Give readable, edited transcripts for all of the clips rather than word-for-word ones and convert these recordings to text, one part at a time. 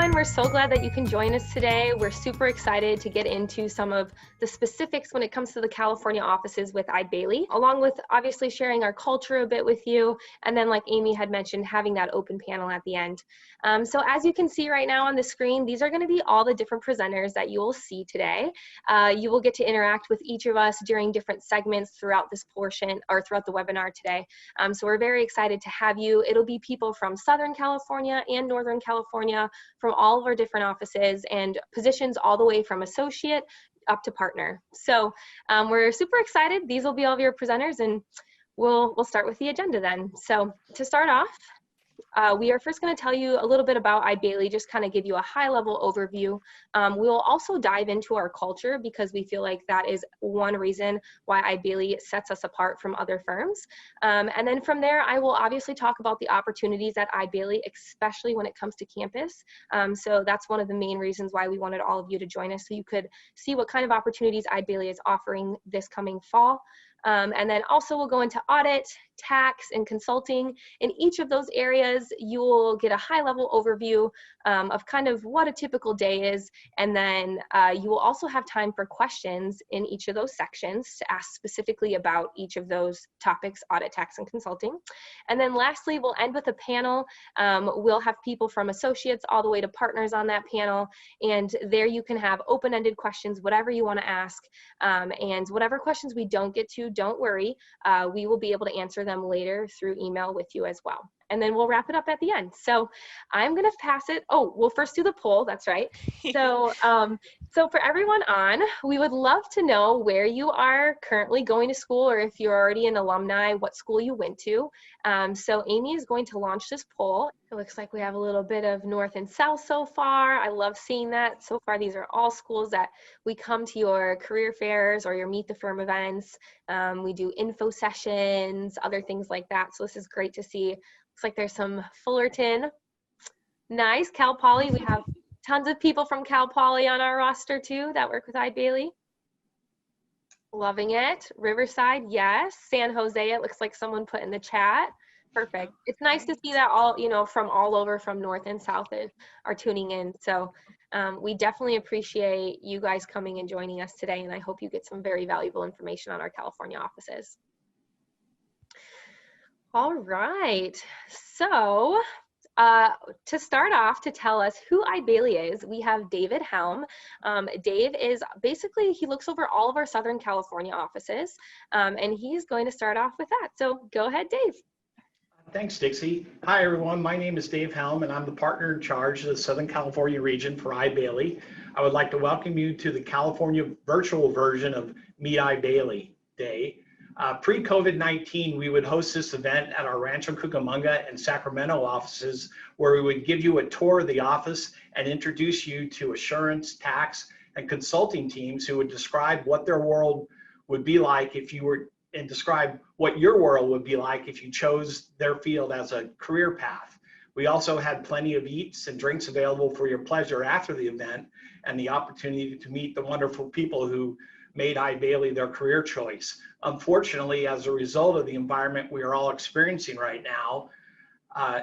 everyone. We're so glad that you can join us today. We're super excited to get into some of the specifics when it comes to the California offices with Eide Bailly, along with obviously sharing our culture a bit with you. And then like Amy had mentioned, having that open panel at the end. So as you can see right now on the screen, these are going to be all the different presenters that you will see today. You will get to interact with each of us during different segments throughout this portion or throughout the webinar today. So we're very excited to have you. It'll be people from Southern California and Northern California, from all of our different offices and positions all the way from associate up to partner. So we're super excited. These will be all of your presenters, and we'll start with the agenda then. So to start off, we are first going to tell you a little bit about Eide Bailly, just kind of give you a high-level overview. We will also dive into our culture because we feel like that is one reason why Eide Bailly sets us apart from other firms. And then from there, I will obviously talk about the opportunities at Eide Bailly, especially when it comes to campus. So that's one of the main reasons why we wanted all of you to join us, so you could see what kind of opportunities Eide Bailly is offering this coming fall. And then also we'll go into audit, tax, and consulting. In each of those areas, you will get a high-level overview of kind of what a typical day is, and then you will also have time for questions in each of those sections to ask specifically about each of those topics, audit, tax, and consulting. And then lastly, we'll end with a panel. We'll have people from associates all the way to partners on that panel, and there you can have open-ended questions, whatever you want to ask, and whatever questions we don't get to, don't worry, we will be able to answer them later through email with you as well. And then we'll wrap it up at the end. So I'm going to pass it. Oh, we'll first do the poll. That's right. So, so for everyone on, we would love to know where you are currently going to school, or if you're already an alumni, what school you went to. So Amy is going to launch this poll. It looks like we have a little bit of north and south so far. I love seeing that. So far, these are all schools that we come to your career fairs or your Meet the Firm events. We do info sessions, other things like that. So this is great to see. Looks like there's some Fullerton. Nice. Cal Poly. We have tons of people from Cal Poly on our roster too that work with Eide Bailly. Loving it. Riverside, yes. San Jose, it looks like someone put in the chat. Perfect. It's nice to see that all, you know, from all over, from north and south are tuning in. So we definitely appreciate you guys coming and joining us today, and I hope you get some very valuable information on our California offices. All right, so to start off, to tell us who Eide Bailly is, we have David Helm. Dave is basically, he looks over all of our Southern California offices, and he's going to start off with that. So go ahead, Dave. Thanks, Dixie. Hi, everyone. My name is Dave Helm, and I'm the partner in charge of the Southern California region for Eide Bailly. I would like to welcome you to the California virtual version of Meet Eide Bailly Day. Pre-COVID-19, we would host this event at our Rancho Cucamonga and Sacramento offices, where we would give you a tour of the office and introduce you to assurance, tax, and consulting teams who would describe what their world would be like if you were, and describe what your world would be like if you chose their field as a career path. We also had plenty of eats and drinks available for your pleasure after the event, and the opportunity to meet the wonderful people who made Eide Bailly their career choice. Unfortunately, as a result of the environment we are all experiencing right now,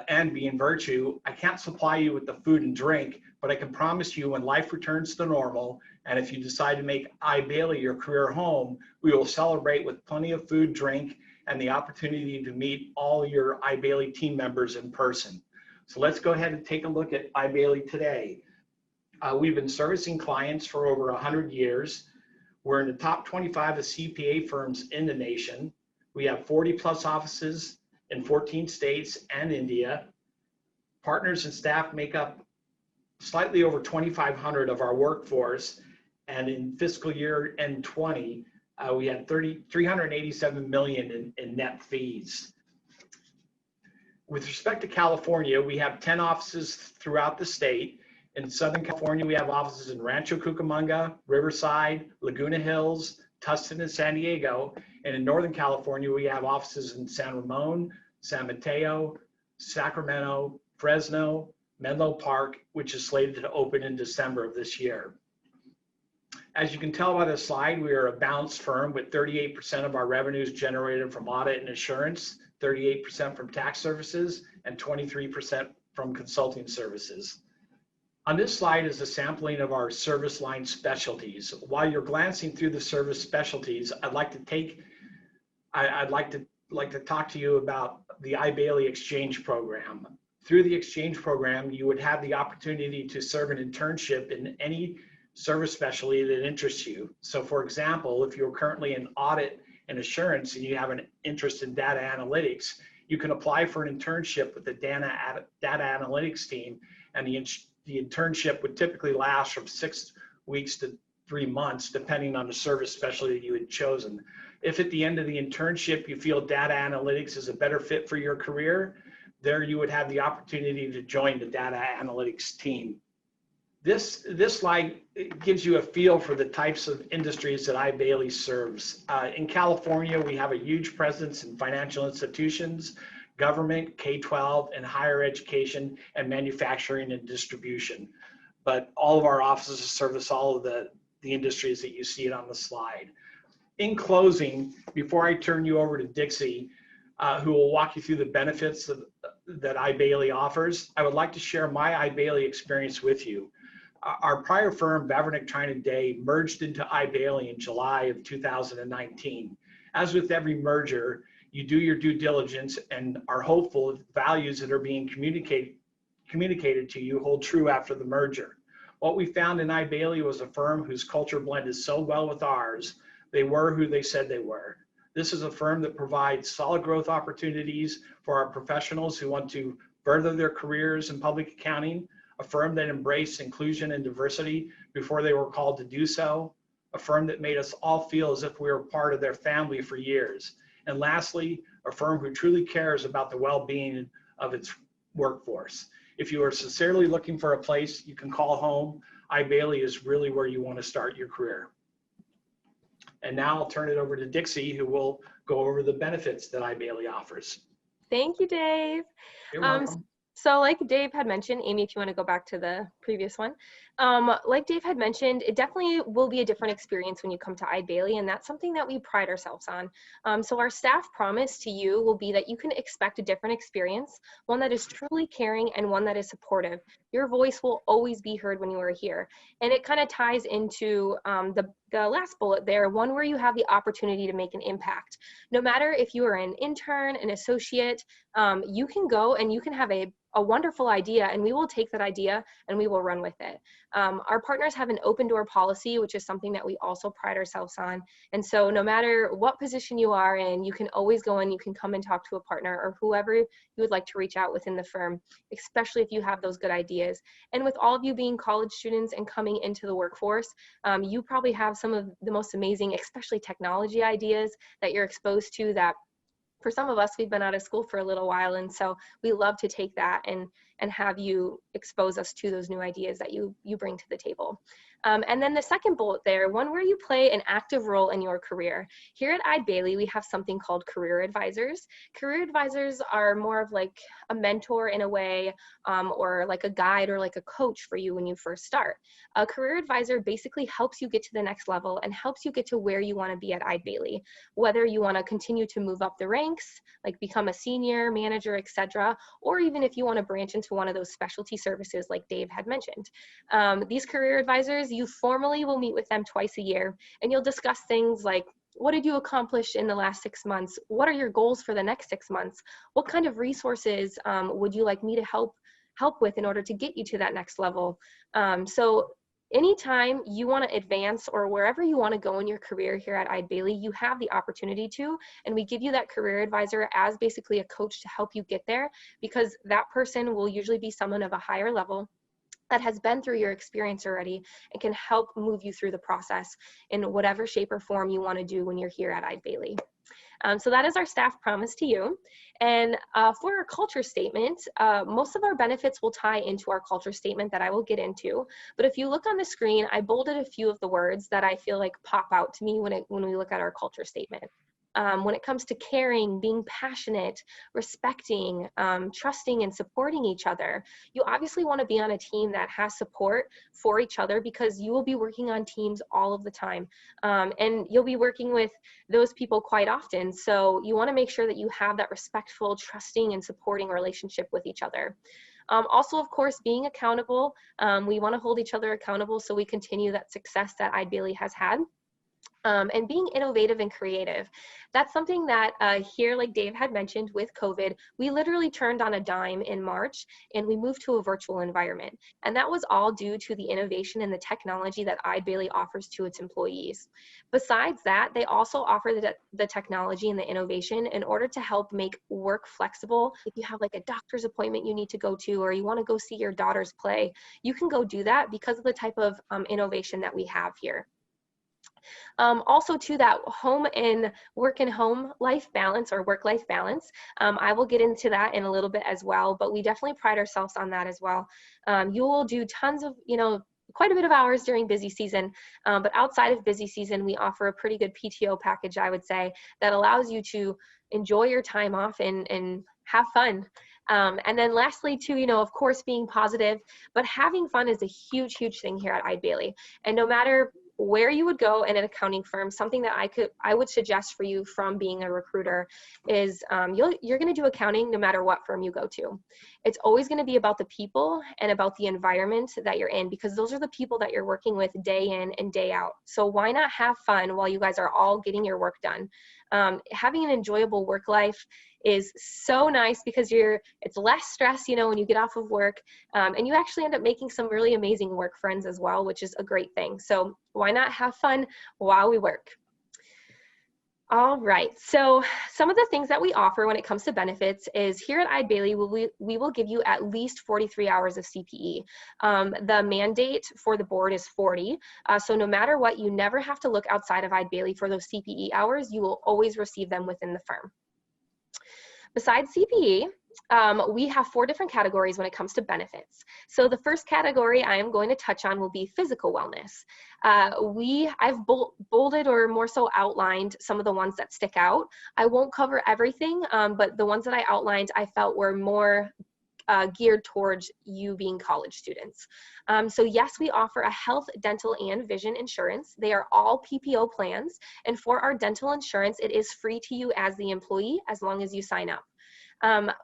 and being virtue, I can't supply you with the food and drink, but I can promise you when life returns to normal, and if you decide to make Eide Bailly your career home, we will celebrate with plenty of food, drink, and the opportunity to meet all your Eide Bailly team members in person. So let's go ahead and take a look at Eide Bailly today. We've been servicing clients for over 100 years. We're in the top 25 of CPA firms in the nation. We have 40 plus offices in 14 states and India. Partners and staff make up slightly over 2,500 of our workforce. And in fiscal year end 20, we had 387 million in net fees. With respect to California, we have 10 offices throughout the state. In Southern California, we have offices in Rancho Cucamonga, Riverside, Laguna Hills, Tustin, and San Diego. And in Northern California, we have offices in San Ramon, San Mateo, Sacramento, Fresno, Menlo Park, which is slated to open in December of this year. As you can tell by the slide, we are a balanced firm with 38% of our revenues generated from audit and assurance, 38% from tax services, and 23% from consulting services. On this slide is a sampling of our service line specialties. While you're glancing through the service specialties, I'd like to talk to you about the iBailey Exchange Program. Through the exchange program, you would have the opportunity to serve an internship in any service specialty that interests you. So for example, if you're currently in audit and assurance and you have an interest in data analytics, you can apply for an internship with the data analytics team, and the internship would typically last from 6 weeks to 3 months, depending on the service specialty you had chosen. If at the end of the internship you feel data analytics is a better fit for your career, there you would have the opportunity to join the data analytics team. This slide gives you a feel for the types of industries that iBailey serves. In California, we have a huge presence in financial institutions, government, K-12, and higher education, and manufacturing and distribution. But all of our offices service all of the industries that you see it on the slide. In closing, before I turn you over to Dixie, who will walk you through the benefits that iBailey offers, I would like to share my iBailey experience with you. Our prior firm, Bevernick Trine Day, merged into iBailey in July of 2019. As with every merger, you do your due diligence and are hopeful that the values that are being communicated to you hold true after the merger. What we found in iBailey was a firm whose culture blended so well with ours. They were who they said they were. This is a firm that provides solid growth opportunities for our professionals who want to further their careers in public accounting, a firm that embraced inclusion and diversity before they were called to do so, a firm that made us all feel as if we were part of their family for years, and lastly, a firm who truly cares about the well-being of its workforce. If you are sincerely looking for a place you can call home, iBailey is really where you want to start your career. And now I'll turn it over to Dixie, who will go over the benefits that iBailey offers. Thank you, Dave. You're welcome. So like Dave had mentioned, Amy, if you want to go back to the previous one, like Dave had mentioned, it definitely will be a different experience when you come to iBailey, and that's something that we pride ourselves on. So our staff promise to you will be that you can expect a different experience, one that is truly caring and one that is supportive. Your voice will always be heard when you are here. And it kind of ties into the last bullet there, one where you have the opportunity to make an impact. No matter if you are an intern, an associate, you can go and you can have a wonderful idea, and we will take that idea and we will run with it. Our partners have an open door policy, which is something that we also pride ourselves on. And so no matter what position you are in, you can always go and you can come and talk to a partner or whoever you would like to reach out within the firm, especially if you have those good ideas. And with all of you being college students and coming into the workforce, you probably have some of the most amazing, especially technology ideas that you're exposed to that for some of us, we've been out of school for a little while, and so we love to take that and have you expose us to those new ideas that you bring to the table. And then the second bullet there, one where you play an active role in your career. Here at iBailey, we have something called career advisors. Career advisors are more of like a mentor in a way, or like a guide or like a coach for you when you first start. A career advisor basically helps you get to the next level and helps you get to where you want to be at iBailey, whether you want to continue to move up the ranks, like become a senior, manager, etc., or even if you want to branch into one of those specialty services like Dave had mentioned. These career advisors, you formally will meet with them twice a year, and you'll discuss things like, what did you accomplish in the last 6 months? What are your goals for the next 6 months? What kind of resources would you like me to help with in order to get you to that next level? So anytime you want to advance or wherever you want to go in your career here at iBailey, you have the opportunity to, and we give you that career advisor as basically a coach to help you get there, because that person will usually be someone of a higher level that has been through your experience already and can help move you through the process in whatever shape or form you want to do when you're here at iBailey. So that is our staff promise to you. And for our culture statement, most of our benefits will tie into our culture statement that I will get into. But if you look on the screen, I bolded a few of the words that I feel like pop out to me when we look at our culture statement. when it comes to caring, being passionate, respecting, trusting, and supporting each other. You obviously want to be on a team that has support for each other, because you will be working on teams all of the time. And you'll be working with those people quite often. So you want to make sure that you have that respectful, trusting, and supporting relationship with each other. Also, of course, being accountable. We want to hold each other accountable so we continue that success that Eide Bailly has had. And being innovative and creative. That's something that here, like Dave had mentioned with COVID, we literally turned on a dime in March and we moved to a virtual environment. And that was all due to the innovation and the technology that Eide Bailly offers to its employees. Besides that, they also offer the technology and the innovation in order to help make work flexible. If you have like a doctor's appointment you need to go to, or you want to go see your daughters play, you can go do that because of the type of innovation that we have here. Also to that home and work and home life balance, or work-life balance. I will get into that in a little bit as well, but we definitely pride ourselves on that as well. You will do tons of, quite a bit of hours during busy season, but outside of busy season, we offer a pretty good PTO package, I would say, that allows you to enjoy your time off and have fun. And then lastly too, of course, being positive, but having fun is a huge, huge thing here at Eide Bailly. And no matter where you would go in an accounting firm, something that I would suggest for you from being a recruiter is you're going to do accounting no matter what firm you go to. It's always going to be about the people and about the environment that you're in, because those are the people that you're working with day in and day out. So why not have fun while you guys are all getting your work done? Having an enjoyable work life is so nice, because it's less stress, when you get off of work, and you actually end up making some really amazing work friends as well, which is a great thing. So why not have fun while we work? All right, so some of the things that we offer when it comes to benefits is here at Eide Bailly, we will give you at least 43 hours of CPE. The mandate for the board is 40. So no matter what, you never have to look outside of Eide Bailly for those CPE hours. You will always receive them within the firm. Besides CPE, we have 4 different categories when it comes to benefits. So the first category I am going to touch on will be physical wellness. I've bolded, or more so outlined, some of the ones that stick out. I won't cover everything, but the ones that I outlined I felt were more geared towards you being college students. So yes, we offer a health, dental, and vision insurance. They are all PPO plans. And for our dental insurance, it is free to you as the employee as long as you sign up.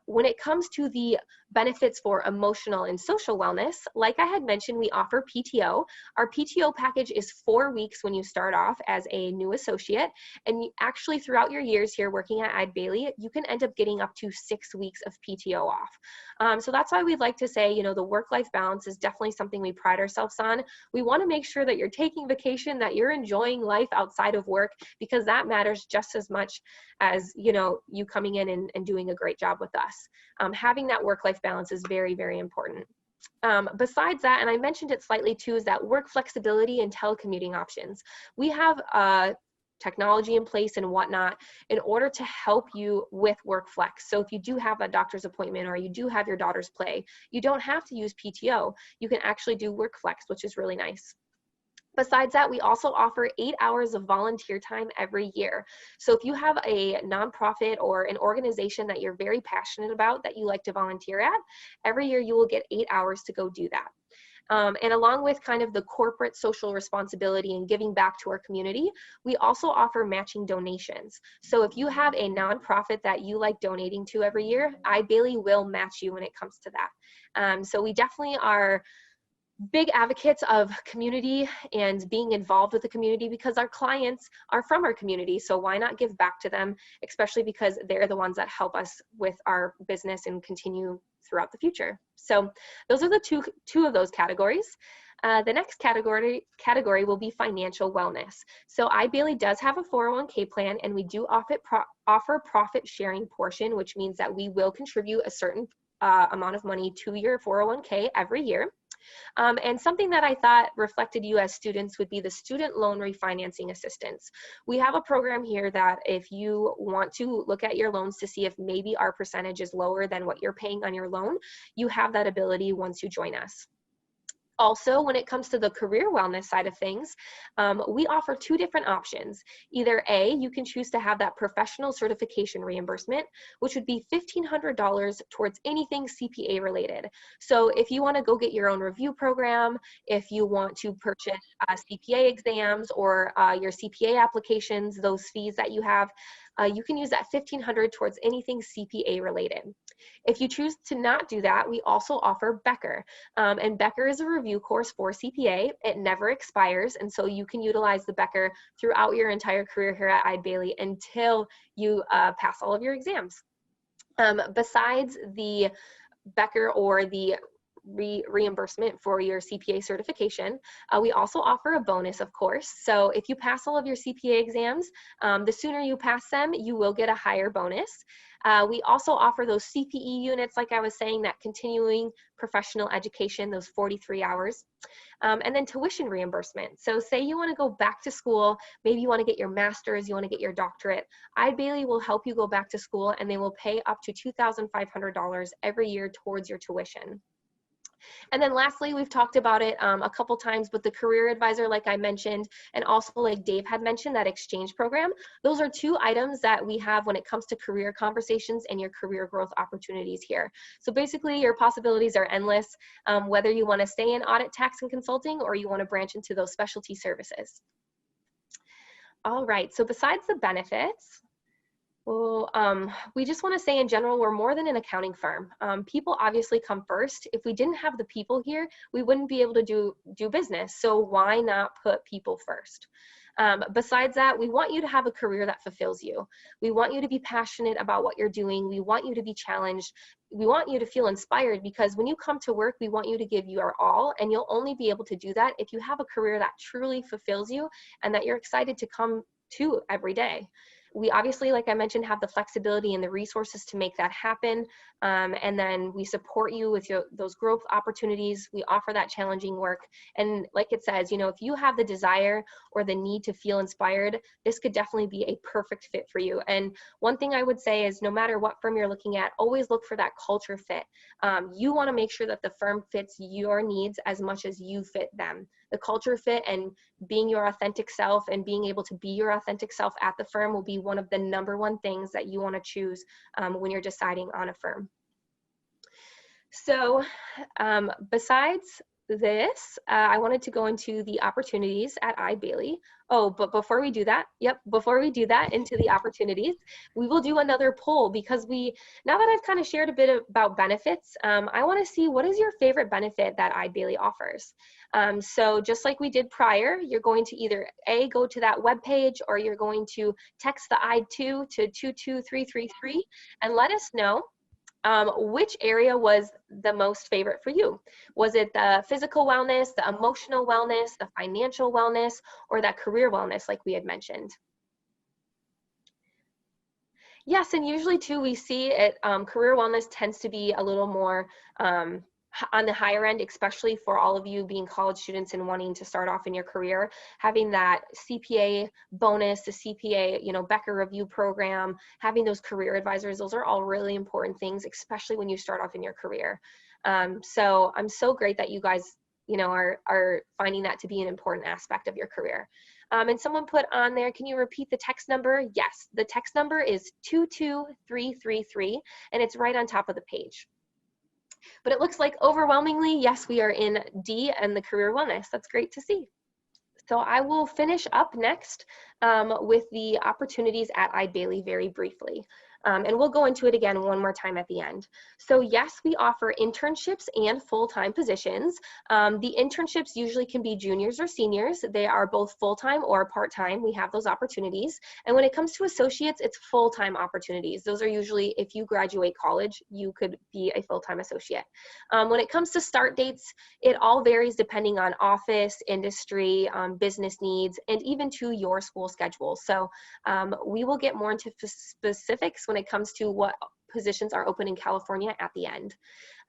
When it comes to the benefits for emotional and social wellness, like I had mentioned, we offer PTO. Our PTO package is 4 weeks when you start off as a new associate, and actually throughout your years here working at Eide Bailly, you can end up getting up to 6 weeks of PTO off. So that's why we'd like to say, the work-life balance is definitely something we pride ourselves on. We want to make sure that you're taking vacation, that you're enjoying life outside of work, because that matters just as much as, you coming in and doing a great job with us. Having that work-life balance is very, very important. Besides that, and I mentioned it slightly too, is that work flexibility and telecommuting options. We have technology in place and whatnot in order to help you with work flex. So if you do have a doctor's appointment, or you do have your daughter's play, you don't have to use PTO. You can actually do work flex, which is really nice. Besides that, we also offer 8 hours of volunteer time every year. So if you have a nonprofit or an organization that you're very passionate about that you like to volunteer at, every year you will get 8 hours to go do that. And along with kind of the corporate social responsibility and giving back to our community, we also offer matching donations. So if you have a nonprofit that you like donating to every year, Eide Bailly will match you when it comes to that. So we definitely are big advocates of community and being involved with the community, because our clients are from our community. So why not give back to them, especially because they're the ones that help us with our business and continue throughout the future. So those are the two of those categories. The next category will be financial wellness. So Eide Bailly does have a 401k plan, and we do offer profit sharing portion, which means that we will contribute a certain amount of money to your 401k every year. And something that I thought reflected you as students would be the student loan refinancing assistance. We have a program here that if you want to look at your loans to see if maybe our percentage is lower than what you're paying on your loan, you have that ability once you join us. Also, when it comes to the career wellness side of things, we offer two different options. Either A, you can choose to have that professional certification reimbursement, which would be $1,500 towards anything CPA related. So if you want to go get your own review program, if you want to purchase CPA exams or your CPA applications, those fees that you have, you can use that $1,500 towards anything CPA related. If you choose to not do that, we also offer Becker. And Becker is a review course for CPA. It never expires, and so you can utilize the Becker throughout your entire career here at Eide Bailly until you pass all of your exams. Besides the Becker or the reimbursement for your CPA certification, we also offer a bonus, of course. So if you pass all of your CPA exams, the sooner you pass them, you will get a higher bonus. We also offer those CPE units, like I was saying, that continuing professional education, those 43 hours. And then tuition reimbursement. So say you want to go back to school, maybe you want to get your master's, you want to get your doctorate. Eide Bailly will help you go back to school, and they will pay up to $2,500 every year towards your tuition. And then lastly, we've talked about it a couple times, but the career advisor, like I mentioned, and also like Dave had mentioned, that exchange program, those are two items that we have when it comes to career conversations and your career growth opportunities here. So basically your possibilities are endless, whether you want to stay in audit, tax, and consulting, or you want to branch into those specialty services. All right, so besides the benefits, well, we just want to say in general, we're more than an accounting firm. People obviously come first. If we didn't have the people here, we wouldn't be able to do business. So why not put people first? Besides that, we want you to have a career that fulfills you. We want you to be passionate about what you're doing. We want you to be challenged. We want you to feel inspired, because when you come to work, we want you to give your all, and you'll only be able to do that if you have a career that truly fulfills you and that you're excited to come to every day. We obviously, like I mentioned, have the flexibility and the resources to make that happen. And then we support you with those growth opportunities. We offer that challenging work. And like it says, you know, if you have the desire or the need to feel inspired, this could definitely be a perfect fit for you. And one thing I would say is, no matter what firm you're looking at, always look for that culture fit. You want to make sure that the firm fits your needs as much as you fit them. The culture fit and being your authentic self and being able to be your authentic self at the firm will be one of the #1 things that you want to choose when you're deciding on a firm. So besides this, I wanted to go into the opportunities at Eide Bailly. Oh, but before we do that, into the opportunities, we will do another poll, because now that I've kind of shared a bit about benefits, I want to see, what is your favorite benefit that Eide Bailly offers? So just like we did prior, you're going to either A, go to that webpage, or you're going to text the Eide2 to 22333 and let us know which area was the most favorite for you. Was it the physical wellness, the emotional wellness, the financial wellness, or that career wellness like we had mentioned? Yes, and usually too, we see it, career wellness tends to be a little more on the higher end, especially for all of you being college students and wanting to start off in your career. Having that CPA bonus, the CPA, you know, Becker review program, having those career advisors, those are all really important things, especially when you start off in your career. So I'm so great that you guys, you know, are finding that to be an important aspect of your career. And someone put on there, can you repeat the text number? Yes, the text number is 22333, and it's right on top of the page. But it looks like overwhelmingly, yes, we are in D and the career wellness. That's great to see. So I will finish up next with the opportunities at Eide Bailly very briefly. And we'll go into it again one more time at the end. So yes, we offer internships and full-time positions. The internships usually can be juniors or seniors. They are both full-time or part-time. We have those opportunities. And when it comes to associates, it's full-time opportunities. Those are usually, if you graduate college, you could be a full-time associate. When it comes to start dates, it all varies depending on office, industry, business needs, and even to your school schedule. So we will get more into specifics when it comes to what positions are open in California at the end.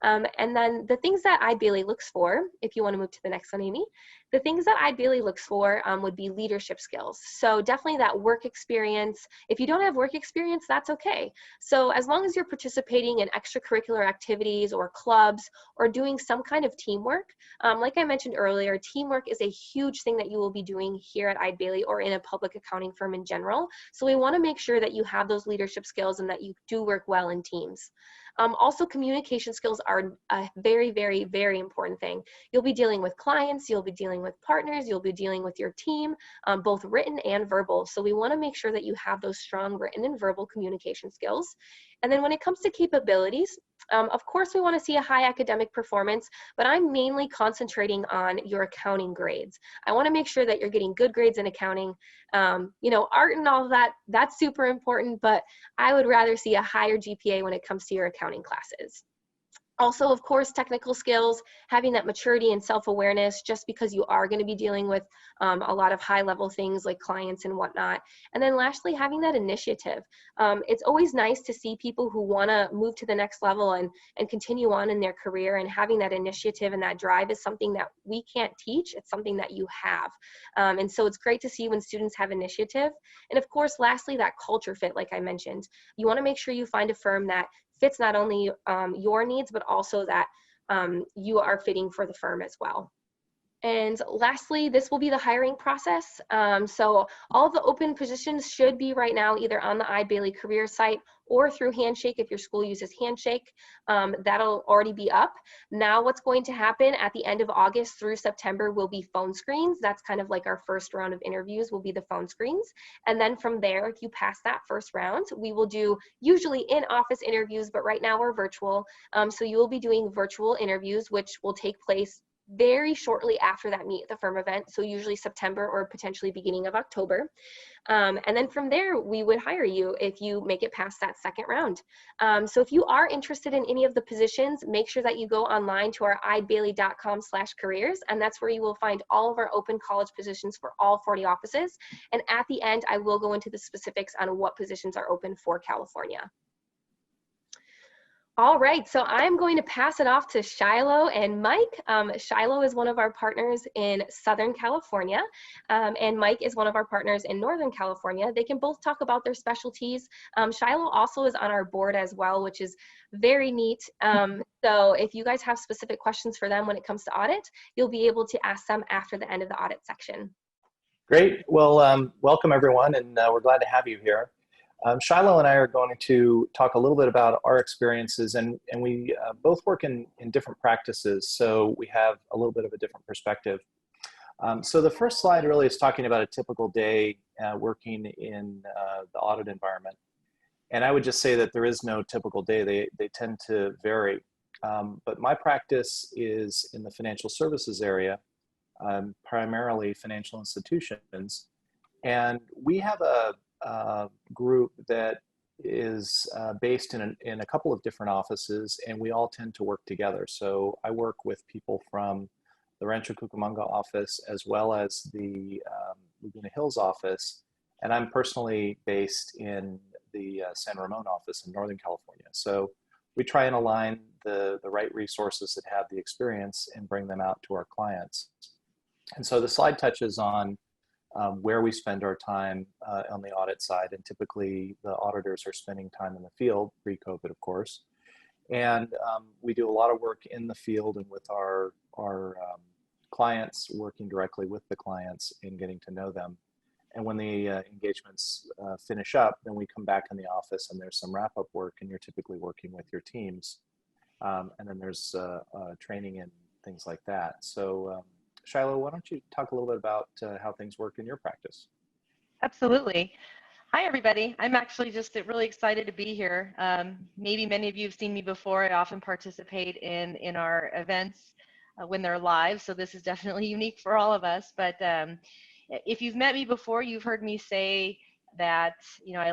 And then the things that Ideally looks for, if you want to move to the next one, Amy, the things that Ideally looks for would be leadership skills. So definitely that work experience. If you don't have work experience, that's okay. So as long as you're participating in extracurricular activities or clubs or doing some kind of teamwork, like I mentioned earlier, teamwork is a huge thing that you will be doing here at Eide Bailly or in a public accounting firm in general. So we want to make sure that you have those leadership skills and that you do work well in teams. Also, communication skills are a very, very, very important thing. You'll be dealing with clients, you'll be dealing with partners, you'll be dealing with your team, both written and verbal. So we want to make sure that you have those strong written and verbal communication skills. And then when it comes to capabilities, of course, we want to see a high academic performance, but I'm mainly concentrating on your accounting grades. I want to make sure that you're getting good grades in accounting. Art and all of that, that's super important, but I would rather see a higher GPA when it comes to your accounting classes. Also, of course, technical skills, having that maturity and self-awareness, just because you are going to be dealing with a lot of high-level things like clients and whatnot. And then lastly, having that initiative. It's always nice to see people who want to move to the next level and continue on in their career, and having that initiative and that drive is something that we can't teach. It's something that you have. And so it's great to see when students have initiative. And of course, lastly, that culture fit, like I mentioned. You want to make sure you find a firm that fits not only your needs, but also that you are fitting for the firm as well. And lastly, this will be the hiring process. So all the open positions should be right now either on the Eide Bailly career site or through Handshake if your school uses Handshake. That'll already be up. Now what's going to happen at the end of August through September will be phone screens. That's kind of like our first round of interviews will be the phone screens. And then from there, if you pass that first round, we will do usually in-office interviews, but right now we're virtual. So you will be doing virtual interviews, which will take place very shortly after that Meet the Firm event, so usually September or potentially beginning of October. And then from there, we would hire you if you make it past that second round. So if you are interested in any of the positions, make sure that you go online to our eidebailly.com/careers, and that's where you will find all of our open college positions for all 40 offices. And at the end, I will go into the specifics on what positions are open for California. All right, so I'm going to pass it off to Shiloh and Mike. Shiloh is one of our partners in Southern California, and Mike is one of our partners in Northern California. They can both talk about their specialties. Shiloh also is on our board as well, which is very neat. So if you guys have specific questions for them when it comes to audit, you'll be able to ask them after the end of the audit section. Great. Well, welcome everyone, and we're glad to have you here. Shiloh and I are going to talk a little bit about our experiences, and we both work in different practices, so we have a little bit of a different perspective. So the first slide really is talking about a typical day working in the audit environment. And I would just say that there is no typical day. They tend to vary. But my practice is in the financial services area, primarily financial institutions. And we have a group that is based in a couple of different offices, and we all tend to work together. So I work with people from the Rancho Cucamonga office as well as the Laguna Hills office, and I'm personally based in the San Ramon office in Northern California. So we try and align the right resources that have the experience and bring them out to our clients. And so the slide touches on where we spend our time on the audit side, and typically the auditors are spending time in the field, pre-COVID of course, and we do a lot of work in the field and with our clients, working directly with the clients and getting to know them. And when the engagements finish up, then we come back in the office and there's some wrap-up work, and you're typically working with your teams, and then there's training and things like that. So Shiloh, why don't you talk a little bit about how things work in your practice? Absolutely. Hi, everybody. I'm actually just really excited to be here. Maybe many of you have seen me before. I often participate in our events when they're live, so this is definitely unique for all of us. But if you've met me before, you've heard me say that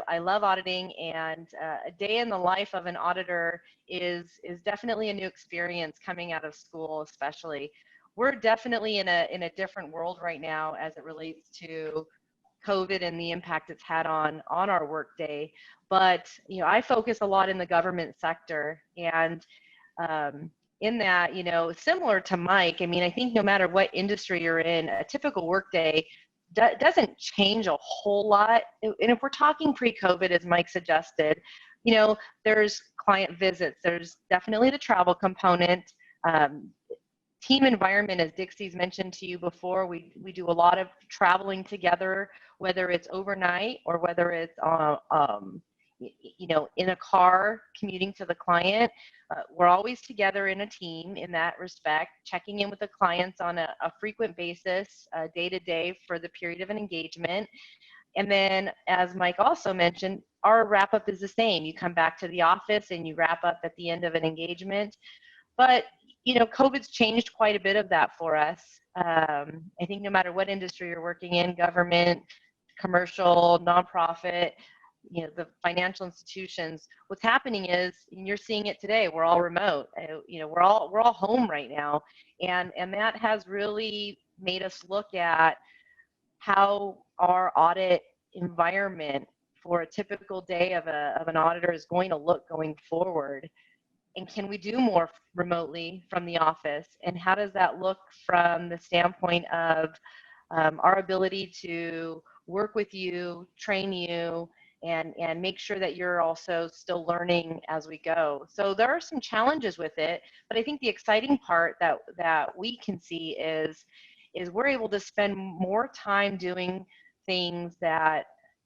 I love auditing, and a day in the life of an auditor is definitely a new experience coming out of school, especially. We're definitely in a different world right now as it relates to COVID and the impact it's had on our work day. But I focus a lot in the government sector, and in that, you know, similar to Mike, I mean, I think no matter what industry you're in, a typical workday doesn't change a whole lot. And if we're talking pre-COVID, as Mike suggested, you know, there's client visits, there's definitely the travel component, um, team environment, as Dixie's mentioned to you before, we do a lot of traveling together, whether it's overnight or whether it's you know, in a car commuting to the client. We're always together in a team in that respect, checking in with the clients on a frequent basis, day to day for the period of an engagement. And then, as Mike also mentioned, our wrap up is the same. You come back to the office and you wrap up at the end of an engagement. But you know, COVID's changed quite a bit of that for us. I think no matter what industry you're working in, government, commercial, nonprofit, you know, the financial institutions, what's happening is, and you're seeing it today, we're all remote. You know, we're all home right now, and that has really made us look at how our audit environment for a typical day of an auditor is going to look going forward. And can we do more remotely from the office? And how does that look from the standpoint of our ability to work with you, train you, and make sure that you're also still learning as we go? So there are some challenges with it, but I think the exciting part that we can see is we're able to spend more time doing things that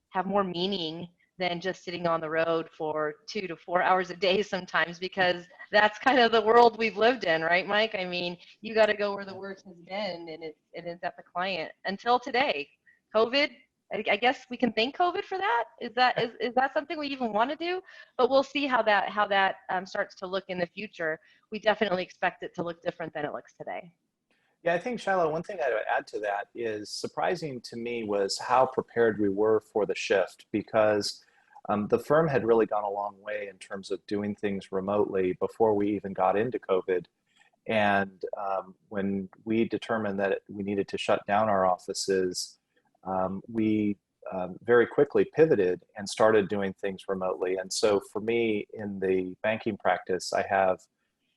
have more meaning than just sitting on the road for 2 to 4 hours a day sometimes, because that's kind of the world we've lived in, right, Mike? I mean, you got to go where the work has been, and it's at the client until today. COVID, I guess we can thank COVID for that. Is that something we even want to do? But we'll see how that starts to look in the future. We definitely expect it to look different than it looks today. Yeah, I think, Shiloh, one thing I would add to that is surprising to me was how prepared we were for the shift, because the firm had really gone a long way in terms of doing things remotely before we even got into COVID. And when we determined that we needed to shut down our offices, we very quickly pivoted and started doing things remotely. And so for me, in the banking practice, I have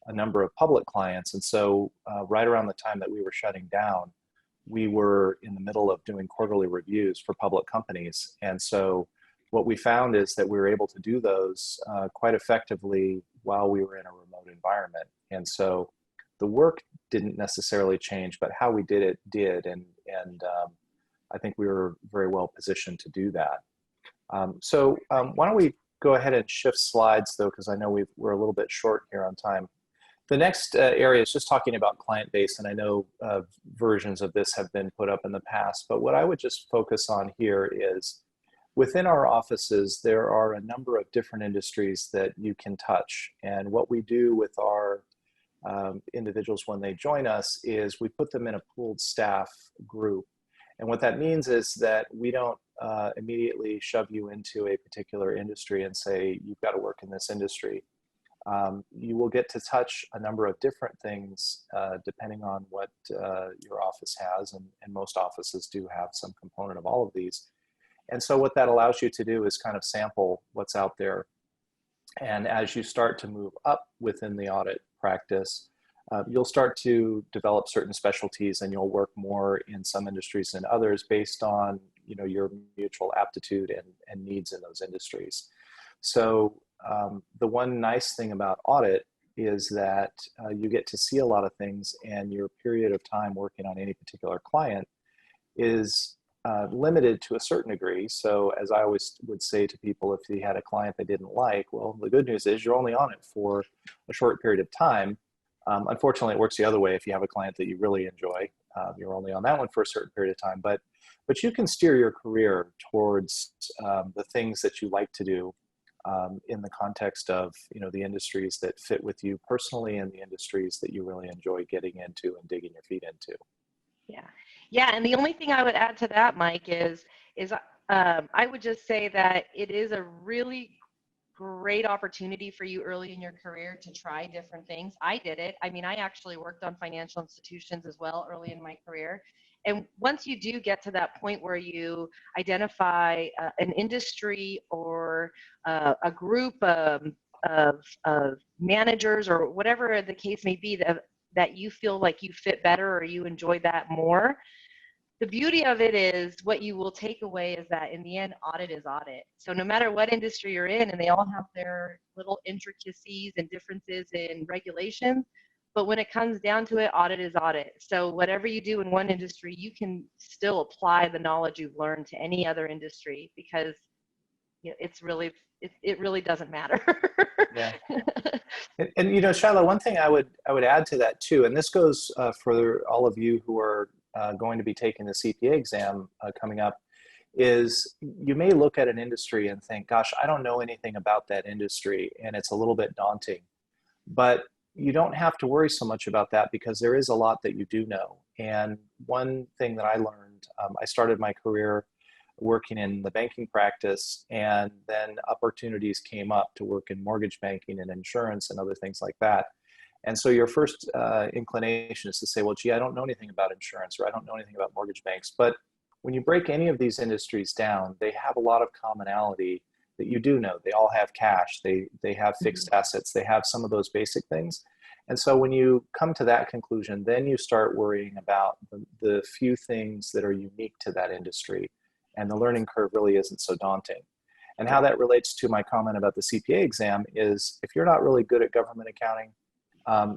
a number of public clients. And so right around the time that we were shutting down, we were in the middle of doing quarterly reviews for public companies. And so what we found is that we were able to do those quite effectively while we were in a remote environment. And so the work didn't necessarily change, but how we did it did. And I think we were very well positioned to do that. So why don't we go ahead and shift slides, though, because I know we're a little bit short here on time. The next area is just talking about client base, and I know versions of this have been put up in the past, but what I would just focus on here is within our offices, there are a number of different industries that you can touch. And what we do with our individuals when they join us is we put them in a pooled staff group. And what that means is that we don't immediately shove you into a particular industry and say, you've got to work in this industry. You will get to touch a number of different things depending on what your office has, and most offices do have some component of all of these. And so what that allows you to do is kind of sample what's out there. And as you start to move up within the audit practice, you'll start to develop certain specialties, and you'll work more in some industries than others based on, you know, your mutual aptitude and needs in those industries. So the one nice thing about audit is that you get to see a lot of things, and your period of time working on any particular client is limited to a certain degree. So as I always would say to people, if you had a client they didn't like, well, the good news is you're only on it for a short period of time. Unfortunately, it works the other way. If you have a client that you really enjoy, you're only on that one for a certain period of time. But you can steer your career towards the things that you like to do in the context of, you know, the industries that fit with you personally and the industries that you really enjoy getting into and digging your feet into. Yeah, and the only thing I would add to that, Mike, is I would just say that it is a really great opportunity for you early in your career to try different things. I did it. I mean, I actually worked on financial institutions as well early in my career. And once you do get to that point where you identify an industry or a group, of managers or whatever the case may be that you feel like you fit better or you enjoy that more. The beauty of it is what you will take away is that in the end, audit is audit. So no matter what industry you're in, and they all have their little intricacies and differences in regulations, but when it comes down to it, audit is audit. So whatever you do in one industry, you can still apply the knowledge you've learned to any other industry because it really doesn't matter. Yeah. And you know, Shiloh, one thing I would add to that too, and this goes for all of you who are going to be taking the CPA exam coming up, is you may look at an industry and think, gosh, I don't know anything about that industry, and it's a little bit daunting. But you don't have to worry so much about that because there is a lot that you do know. And one thing that I learned, I started my career working in the banking practice, and then opportunities came up to work in mortgage banking and insurance and other things like that. And so your first inclination is to say, well, gee, I don't know anything about insurance, or I don't know anything about mortgage banks. But when you break any of these industries down, they have a lot of commonality that you do know. They all have cash, they have fixed assets, they have some of those basic things. And so when you come to that conclusion, then you start worrying about the few things that are unique to that industry. And the learning curve really isn't so daunting. And how that relates to my comment about the CPA exam is if you're not really good at government accounting,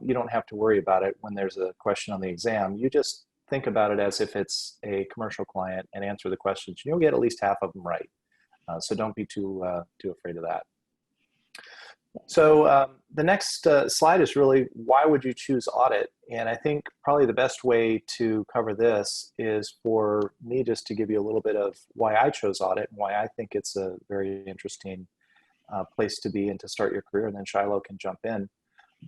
you don't have to worry about it when there's a question on the exam. You just think about it as if it's a commercial client and answer the questions. You'll get at least half of them right. So don't be too afraid of that. So the next slide is really, why would you choose audit? And I think probably the best way to cover this is for me just to give you a little bit of why I chose audit and why I think it's a very interesting place to be and to start your career, and then Shiloh can jump in.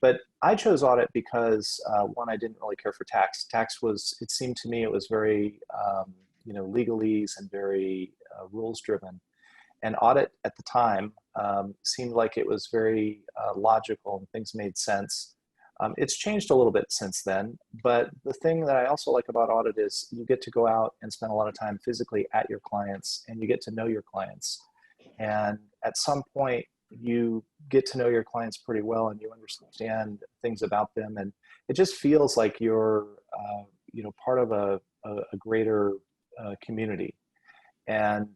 But I chose audit because one, I didn't really care for tax. Tax was, it seemed to me, it was very, legalese and very rules driven. And audit at the time seemed like it was very logical and things made sense. It's changed a little bit since then, but the thing that I also like about audit is you get to go out and spend a lot of time physically at your clients, and you get to know your clients. And at some point, you get to know your clients pretty well, and you understand things about them, and it just feels like you're part of a greater community. And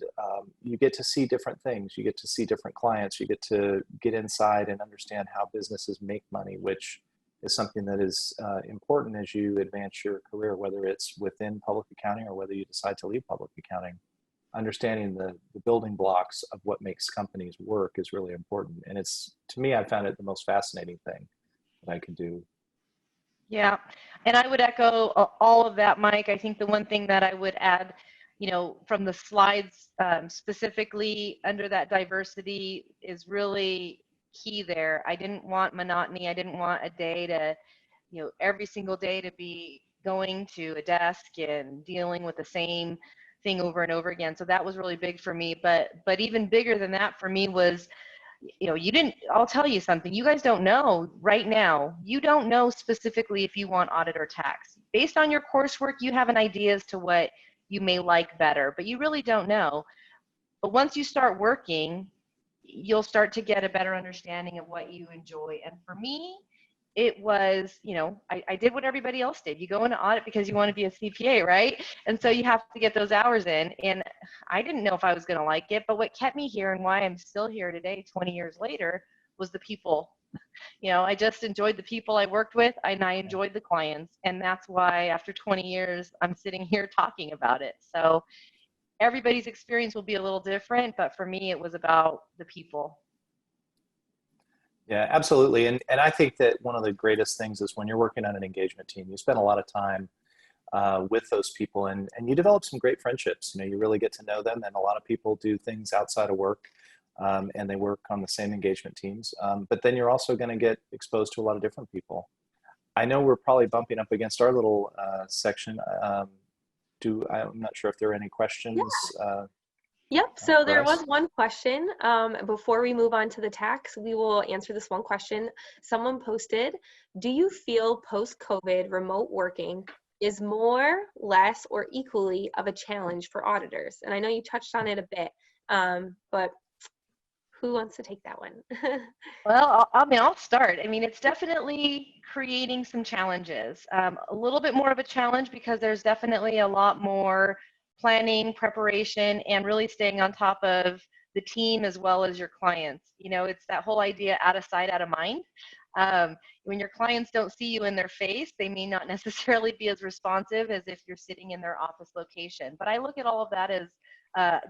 you get to see different things. You get to see different clients. You get to get inside and understand how businesses make money, which is something that is important as you advance your career, whether it's within public accounting or whether you decide to leave public accounting. Understanding the building blocks of what makes companies work is really important. And it's, to me, I found it the most fascinating thing that I could do. Yeah, and I would echo all of that, Mike. I think the one thing that I would add, from the slides specifically under that diversity is really key there. I didn't want monotony. I didn't want a day to, every single day to be going to a desk and dealing with the same thing over and over again. So that was really big for me. But even bigger than that for me was, I'll tell you something, you guys don't know right now, you don't know specifically if you want audit or tax. Based on your coursework, you have an idea as to what you may like better, but you really don't know. But once you start working, you'll start to get a better understanding of what you enjoy. And for me, it was, I did what everybody else did. You go into audit because you want to be a CPA, right? And so you have to get those hours in. And I didn't know if I was going to like it, but what kept me here and why I'm still here today, 20 years later, was the people. I just enjoyed the people I worked with, and I enjoyed the clients. And that's why after 20 years, I'm sitting here talking about it. So everybody's experience will be a little different, but for me, it was about the people. Yeah, absolutely. And I think that one of the greatest things is when you're working on an engagement team, you spend a lot of time with those people, and you develop some great friendships. You really get to know them, and a lot of people do things outside of work, and they work on the same engagement teams. But then you're also going to get exposed to a lot of different people. I know we're probably bumping up against our little section. I'm not sure if there are any questions. Yeah. Yep, so there was one question. Before we move on to the tax, we will answer this one question. Someone posted, do you feel post-COVID remote working is more, less, or equally of a challenge for auditors? And I know you touched on it a bit, but Who wants to take that one? Well, I'll start. I mean, it's definitely creating some challenges. A little bit more of a challenge because there's definitely a lot more planning, preparation, and really staying on top of the team as well as your clients. You know, it's that whole idea out of sight, out of mind. When your clients don't see you in their face, they may not necessarily be as responsive as if you're sitting in their office location. But I look at all of that as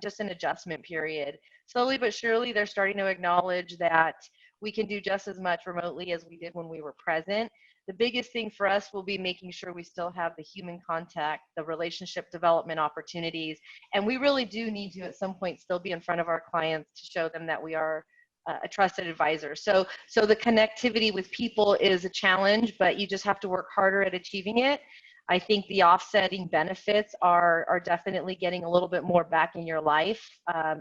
just an adjustment period. Slowly but surely, they're starting to acknowledge that we can do just as much remotely as we did when we were present. The biggest thing for us will be making sure we still have the human contact, the relationship development opportunities, and we really do need to at some point still be in front of our clients to show them that we are a trusted advisor. So the connectivity with people is a challenge, but you just have to work harder at achieving it. I think the offsetting benefits are definitely getting a little bit more back in your life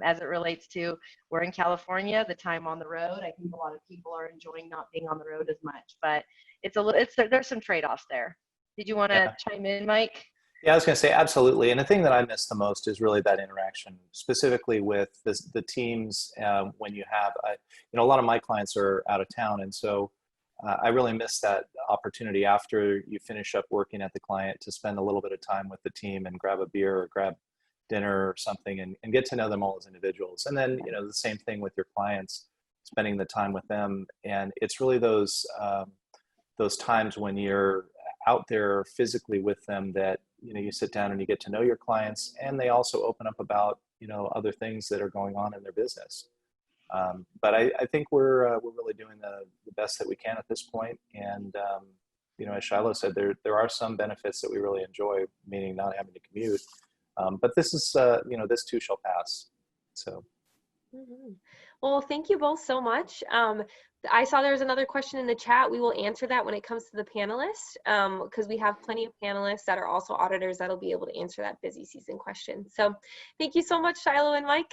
as it relates to, we're in California, the time on the road. I think a lot of people are enjoying not being on the road as much, but there's some trade-offs there. Did you want to chime in, Mike? Yeah, I was going to say absolutely. And the thing that I miss the most is really that interaction, specifically with the teams when you have, a lot of my clients are out of town. And so I really miss that opportunity after you finish up working at the client to spend a little bit of time with the team and grab a beer or grab dinner or something and get to know them all as individuals. And then, the same thing with your clients, spending the time with them. And it's really those times when you're out there physically with them that, you sit down and you get to know your clients, and they also open up about, other things that are going on in their business. But I think we're really doing the best that we can at this point. And, as Shiloh said, there are some benefits that we really enjoy, meaning not having to commute. But this is, this too shall pass. So. Mm-hmm. Well, thank you both so much. I saw there was another question in the chat. We will answer that when it comes to the panelists, because we have plenty of panelists that are also auditors that'll be able to answer that busy season question. So thank you so much, Shiloh and Mike.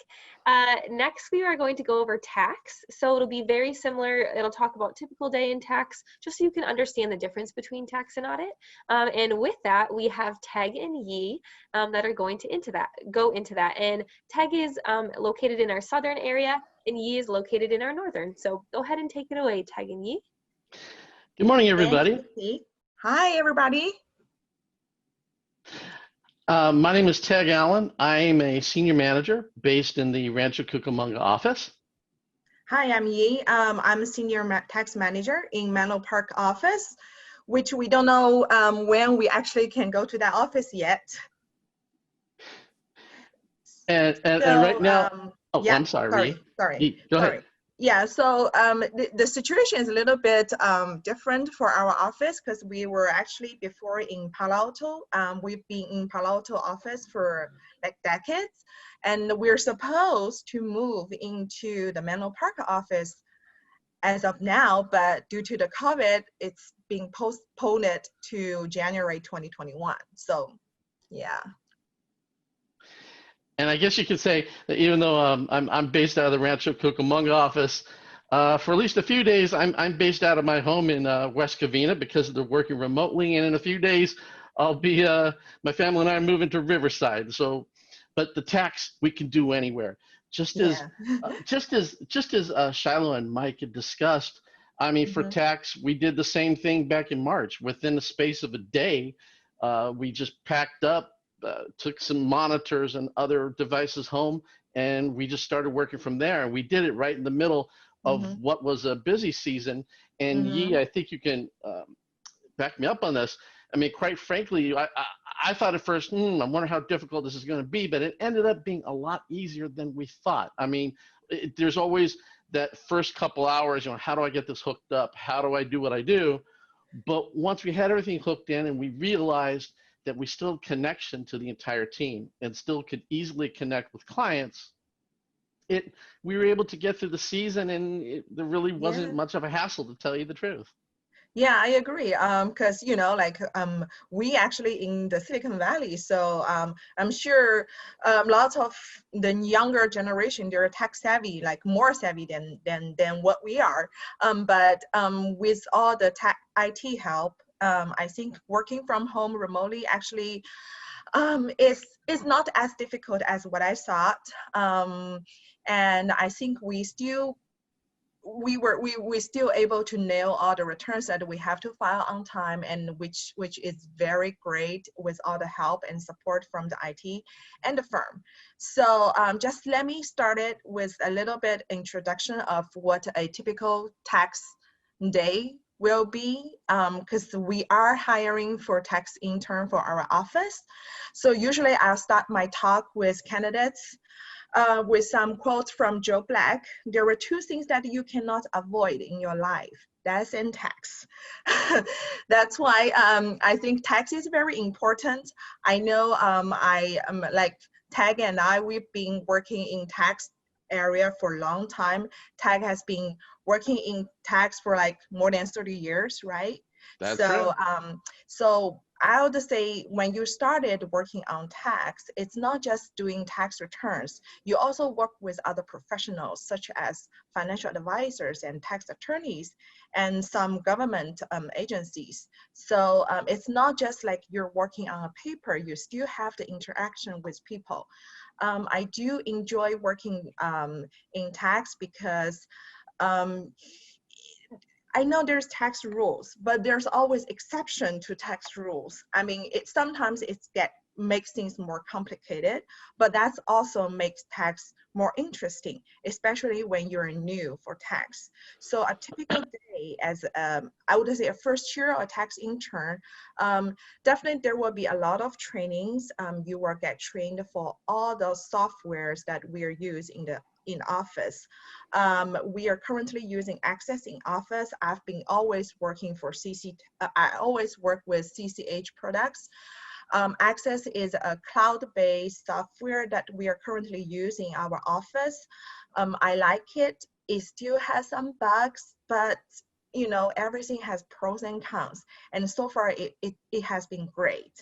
Next, we are going to go over tax. So it'll be very similar. It'll talk about typical day in tax, just so you can understand the difference between tax and audit. And with that, we have Teg and Yi that are going to go into that. And Teg is located in our southern area, and Yi is located in our northern. So go ahead and take it away, Teg and Yi. Good morning, everybody. Hi, everybody. My name is Teg Allen. I am a senior manager based in the Rancho Cucamonga office. Hi, I'm Yi. I'm a senior tax manager in Menlo Park office, which we don't know when we actually can go to that office yet. And right now, yeah, I'm sorry. Sorry. Go ahead. Yeah, so the situation is a little bit different for our office because we were actually before in Palo Alto. We've been in Palo Alto office for like decades, and we're supposed to move into the Menlo Park office as of now, but due to the COVID, it's being postponed to January 2021. So, yeah. And I guess you could say that even though I'm based out of the Rancho Cucamonga office, for at least a few days, I'm based out of my home in West Covina because they're working remotely. And in a few days, I'll be my family and I are moving to Riverside. So, but the tax we can do anywhere. Just as Shiloh and Mike had discussed. I mean, for tax, we did the same thing back in March. Within the space of a day, we just packed up. Took some monitors and other devices home, and we just started working from there. And we did it right in the middle of what was a busy season. And Yi, I think you can back me up on this. I mean, quite frankly, I thought at first, I wonder how difficult this is going to be, but it ended up being a lot easier than we thought. I mean, there's always that first couple hours, how do I get this hooked up? How do I do what I do? But once we had everything hooked in and we realized that we still had connection to the entire team and still could easily connect with clients, we were able to get through the season, and there really wasn't much of a hassle, to tell you the truth. Yeah, I agree. Because we actually in the Silicon Valley, so I'm sure lots of the younger generation, they're tech savvy, like more savvy than what we are. But with all the tech IT help, I think working from home remotely actually is not as difficult as what I thought. And I think we still able to nail all the returns that we have to file on time, and which is very great with all the help and support from the IT and the firm. So just let me start it with a little bit introduction of what a typical tax day will be, because we are hiring for tax intern for our office. So usually I'll start my talk with candidates with some quotes from Joe Black. There are two things that you cannot avoid in your life. That's in tax. That's why I think tax is very important. I know I am like Tag and I, we've been working in tax area for a long time. Tag has been working in tax for like more than 30 years, right? That's So, true. so I would say when you started working on tax, it's not just doing tax returns. You also work with other professionals such as financial advisors and tax attorneys and some government agencies. So it's not just like you're working on a paper, you still have the interaction with people. I do enjoy working in tax because I know there's tax rules, but there's always exception to tax rules. I mean, sometimes makes things more complicated, but that's also makes tax more interesting, especially when you're new for tax. So a typical day as I would say a first year or tax intern, definitely there will be a lot of trainings. You will get trained for all those softwares that we are using in office. We are currently using Access in Office. I've been always working for I always work with CCH products. Access is a cloud-based software that we are currently using in our office. I like it. It still has some bugs, but you know, everything has pros and cons. And so far, it has been great.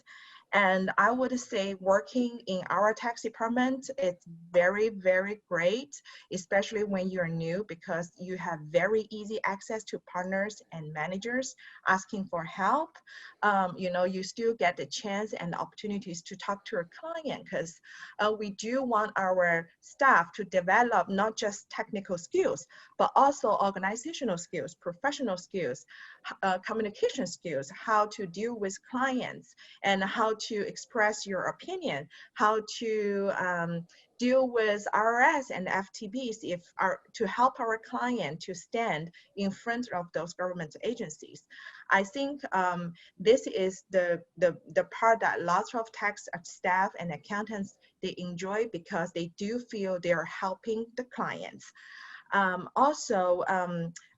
And I would say working in our tax department, it's very, very great, especially when you're new, because you have very easy access to partners and managers asking for help. You know, you still get the chance and opportunities to talk to a client, because we do want our staff to develop not just technical skills, but also organizational skills, professional skills, communication skills, how to deal with clients, and how to express your opinion, how to deal with IRS and FTBs to help our client to stand in front of those government agencies. I think this is the part that lots of tax staff and accountants, they enjoy, because they do feel they're helping the clients. Also,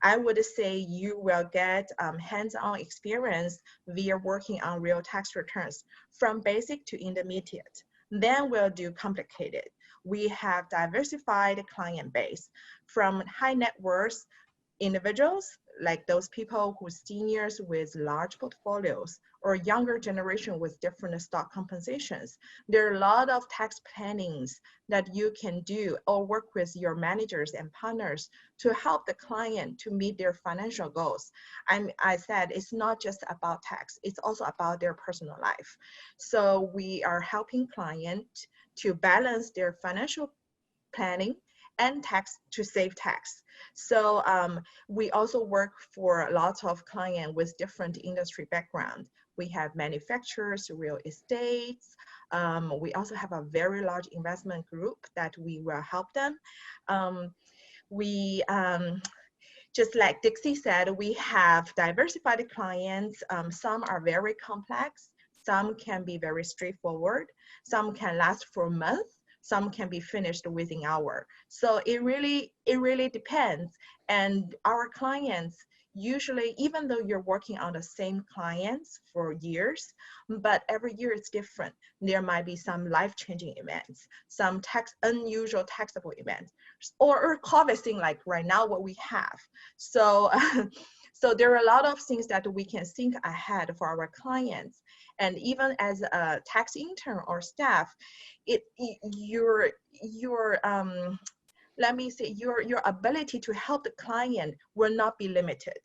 I would say you will get hands-on experience via working on real tax returns from basic to intermediate. Then we'll do complicated. We have diversified client base from high net worth individuals, like those people who seniors with large portfolios, or younger generation with different stock compensations. There are a lot of tax plannings that you can do or work with your managers and partners to help the client to meet their financial goals. I said it's not just about tax, it's also about their personal life. So we are helping clients to balance their financial planning and tax to save tax. So we also work for lots of clients with different industry background. We have manufacturers, real estates. We also have a very large investment group that we will help them. Just like Dixie said, we have diversified clients. Some are very complex. Some can be very straightforward. Some can last for months. Some can be finished within hour. So it really depends. And our clients, usually, even though you're working on the same clients for years, but every year it's different. There might be some life-changing events, some unusual taxable events, or COVID thing like right now what we have. So, so there are a lot of things that we can think ahead for our clients. And even as a tax intern or staff, let me say, your ability to help the client will not be limited.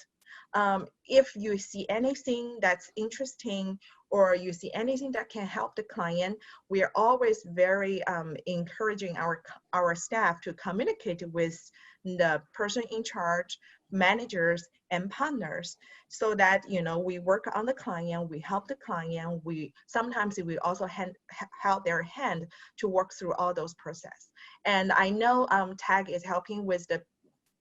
If you see anything that's interesting or you see anything that can help the client, we are always very encouraging our staff to communicate with the person in charge, managers, and partners, so that we work on the client, we help the client, we sometimes we also held their hand to work through all those process. And I know TAG is helping with the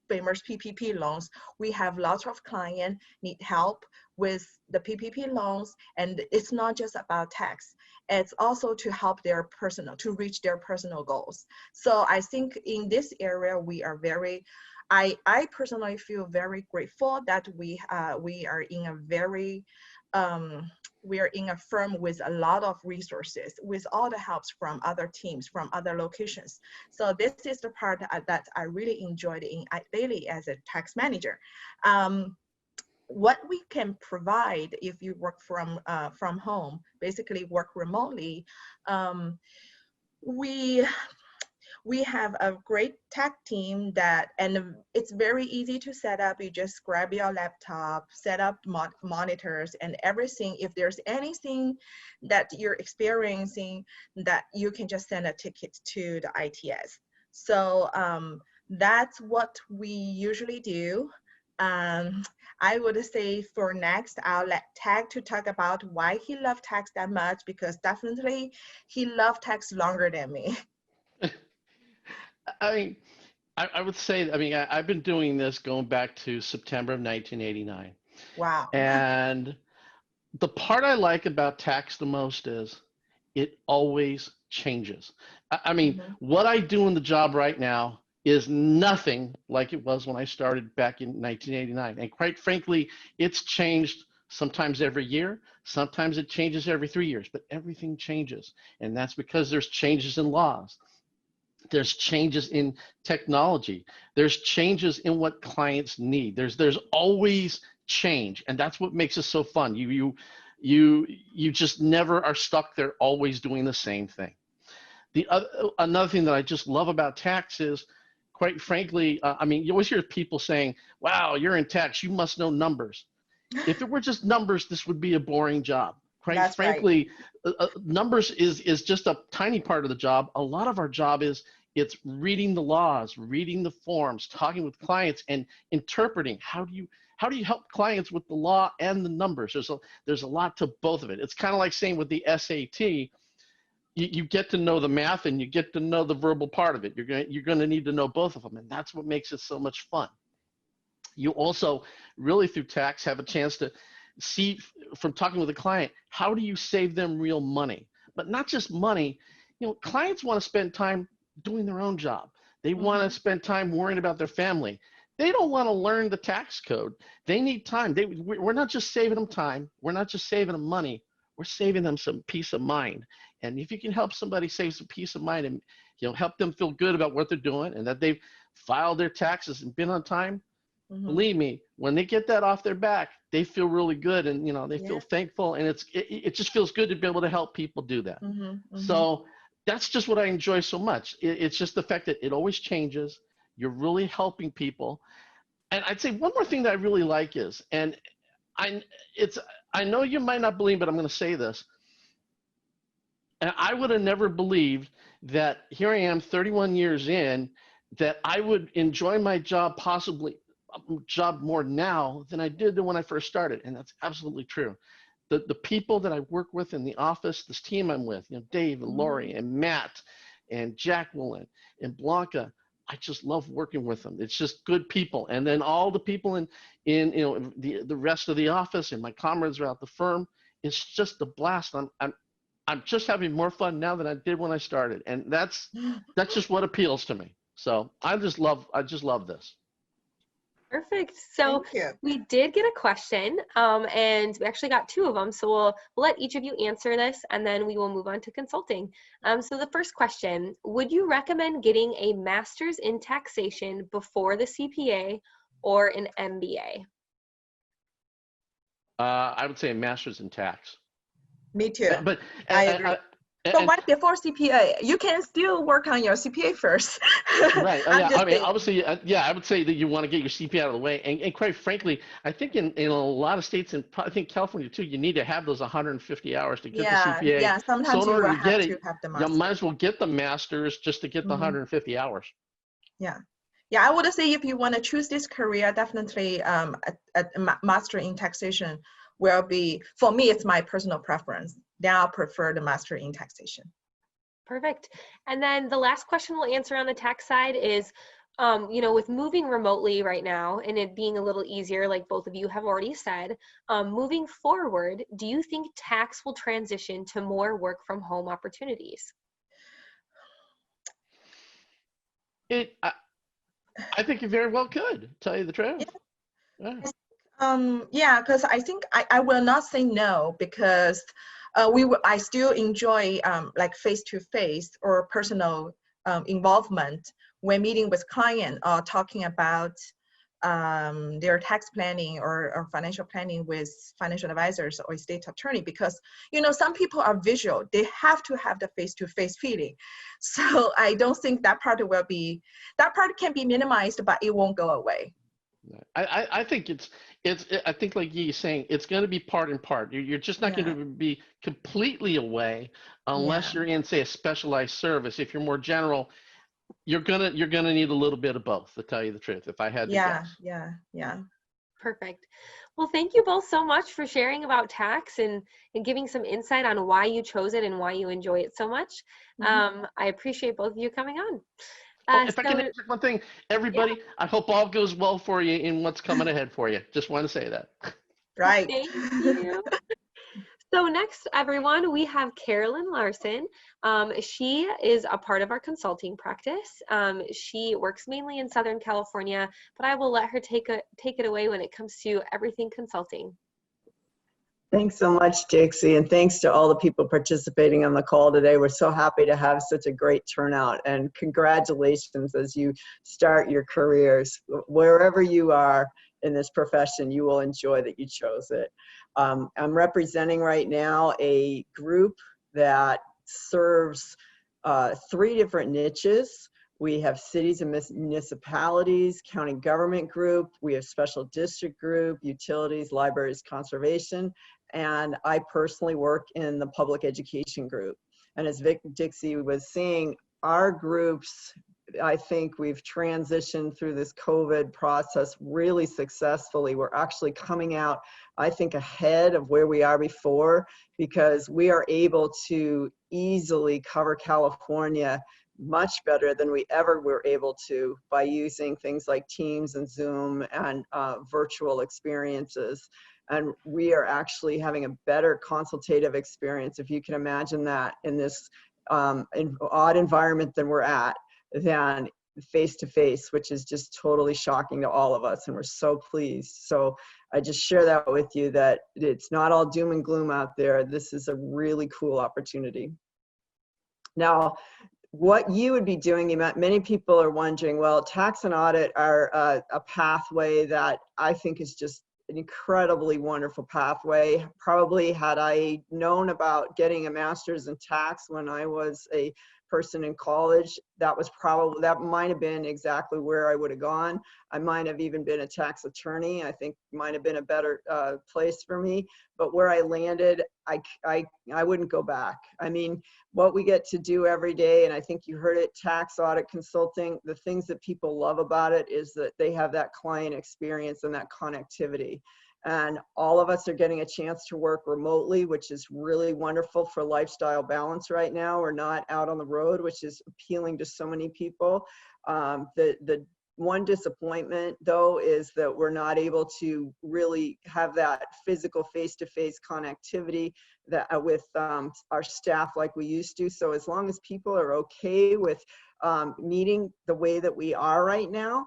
famous PPP loans. We have lots of clients need help with the PPP loans, and it's not just about tax. It's also to help to reach their personal goals. So I think in this area, we are very, I personally feel very grateful that we are in a very, we are in a firm with a lot of resources, with all the helps from other teams, from other locations. So this is the part that I really enjoyed in Eide as a tax manager. What we can provide if you work from home, basically work remotely, we have a great tech team and it's very easy to set up. You just grab your laptop, set up monitors and everything. If there's anything that you're experiencing, that you can just send a ticket to the ITS. So that's what we usually do. I would say for next, I'll let Tag to talk about why he loved tax that much, because definitely he loved tax longer than me. I mean, I would say, I mean, I've been doing this going back to September of 1989. Wow. And the part I like about tax the most is it always changes. I mean, what I do in the job right now is nothing like it was when I started back in 1989. And quite frankly, it's changed sometimes every year. Sometimes it changes every 3 years, but everything changes. And that's because there's changes in laws. There's changes in technology. There's changes in what clients need. There's always change, and that's what makes it so fun. You just never are stuck there always doing the same thing. Another thing that I just love about tax is, quite frankly, I mean, you always hear people saying, "Wow, you're in tax, you must know numbers." If it were just numbers, this would be a boring job. Quite That's frankly, right. Numbers is just a tiny part of the job. A lot of our job is it's reading the laws, reading the forms, talking with clients, and interpreting. How do you help clients with the law and the numbers? There's a lot to both of it. It's kind of like saying with the SAT, you get to know the math and you get to know the verbal part of it. You're going to need to know both of them, and that's what makes it so much fun. You also really through tax have a chance to see from talking with a client, how do you save them real money? But not just money. Clients want to spend time doing their own job. They want to spend time worrying about their family. They don't want to learn the tax code. They need time. We're not just saving them time. We're not just saving them money. We're saving them some peace of mind. And if you can help somebody save some peace of mind and help them feel good about what they're doing and that they've filed their taxes and been on time, believe me, when they get that off their back, they feel really good, and they feel thankful, and it just feels good to be able to help people do that. So that's just what I enjoy so much. It's just the fact that it always changes. You're really helping people. And I'd say one more thing that I really like is, and I know you might not believe, but I'm going to say this. And I would have never believed that here I am 31 years in, that I would enjoy my job more now than I did when I first started. And that's absolutely true. The people that I work with in the office, this team I'm with, Dave and Lori and Matt and Jacqueline and Blanca, I just love working with them. It's just good people. And then all the people in the rest of the office and my comrades throughout the firm, it's just a blast. I'm just having more fun now than I did when I started. And that's just what appeals to me. So I just love this. Perfect. So we did get a question, and we actually got 2 of them. So we'll let each of you answer this, and then we will move on to consulting. So the first question, would you recommend getting a master's in taxation before the CPA or an MBA? I would say a master's in tax. Me too. But I agree. So right before CPA, you can still work on your CPA first. Right. Oh, I'm yeah. just I mean, saying. obviously, yeah, I would say that you want to get your CPA out of the way. And quite frankly, I think in a lot of states, and I think California too, you need to have those 150 hours to get the Yeah, CPA. yeah. So Sometimes in you order will to have get to it, have the you might master. as well get the master's just to get the 150 hours. Yeah. Yeah, I would say if you want to choose this career, definitely a master in taxation will be, for me, it's my personal preference. Then I'll prefer the master in taxation. Perfect. And then the last question we'll answer on the tax side is, with moving remotely right now and it being a little easier, like both of you have already said, moving forward, do you think tax will transition to more work from home opportunities? I think it very well could, tell you the truth. Yeah. Yeah, because I think I will not say no, because I still enjoy like face-to-face or personal involvement when meeting with client or talking about their tax planning or financial planning with financial advisors or estate attorney, because some people are visual, they have to have the face-to-face feeling. So I don't think that part can be minimized, but it won't go away. I think I think like you're saying, it's going to be part and part. You're just not going to be completely away unless you're in, say, a specialized service. If you're more general, you're gonna need a little bit of both, to tell you the truth, if I had to guess. Yeah. Perfect. Well, thank you both so much for sharing about tax and giving some insight on why you chose it and why you enjoy it so much. I appreciate both of you coming on. If I can answer one thing, everybody, I hope all goes well for you in what's coming ahead for you. Just want to say that. Right. Thank you. So next, everyone, we have Carolyn Larson. She is a part of our consulting practice. She works mainly in Southern California, but I will let her take it away when it comes to everything consulting. Thanks so much, Dixie, and thanks to all the people participating on the call today. We're so happy to have such a great turnout, and congratulations as you start your careers. Wherever you are in this profession, you will enjoy that you chose it. I'm representing right now a group that serves 3 different niches. We have cities and municipalities, county government group, we have special district group, utilities, libraries, conservation, and I personally work in the public education group. And as Dixie was saying, our groups, I think we've transitioned through this COVID process really successfully. We're actually coming out, I think, ahead of where we are before, because we are able to easily cover California much better than we ever were able to by using things like Teams and Zoom and virtual experiences. And we are actually having a better consultative experience, if you can imagine that, in this odd environment than we're at, than face-to-face, which is just totally shocking to all of us, and we're so pleased. So I just share that with you, that it's not all doom and gloom out there. This is a really cool opportunity. Now, what you would be doing, many people are wondering, well, tax and audit are a pathway that I think is just an incredibly wonderful pathway. Probably had I known about getting a master's in tax when I was a person in college, that might have been exactly where I would have gone. I might have even been a tax attorney. I think might have been a better place for me. But where I landed, I wouldn't go back. I mean, what we get to do every day, and I think you heard it, tax audit consulting, the things that people love about it is that they have that client experience and that connectivity. And all of us are getting a chance to work remotely, which is really wonderful for lifestyle balance right now. We're not out on the road, which is appealing to so many people. The one disappointment, though, is that we're not able to really have that physical face-to-face connectivity with our staff like we used to. So as long as people are okay with meeting the way that we are right now,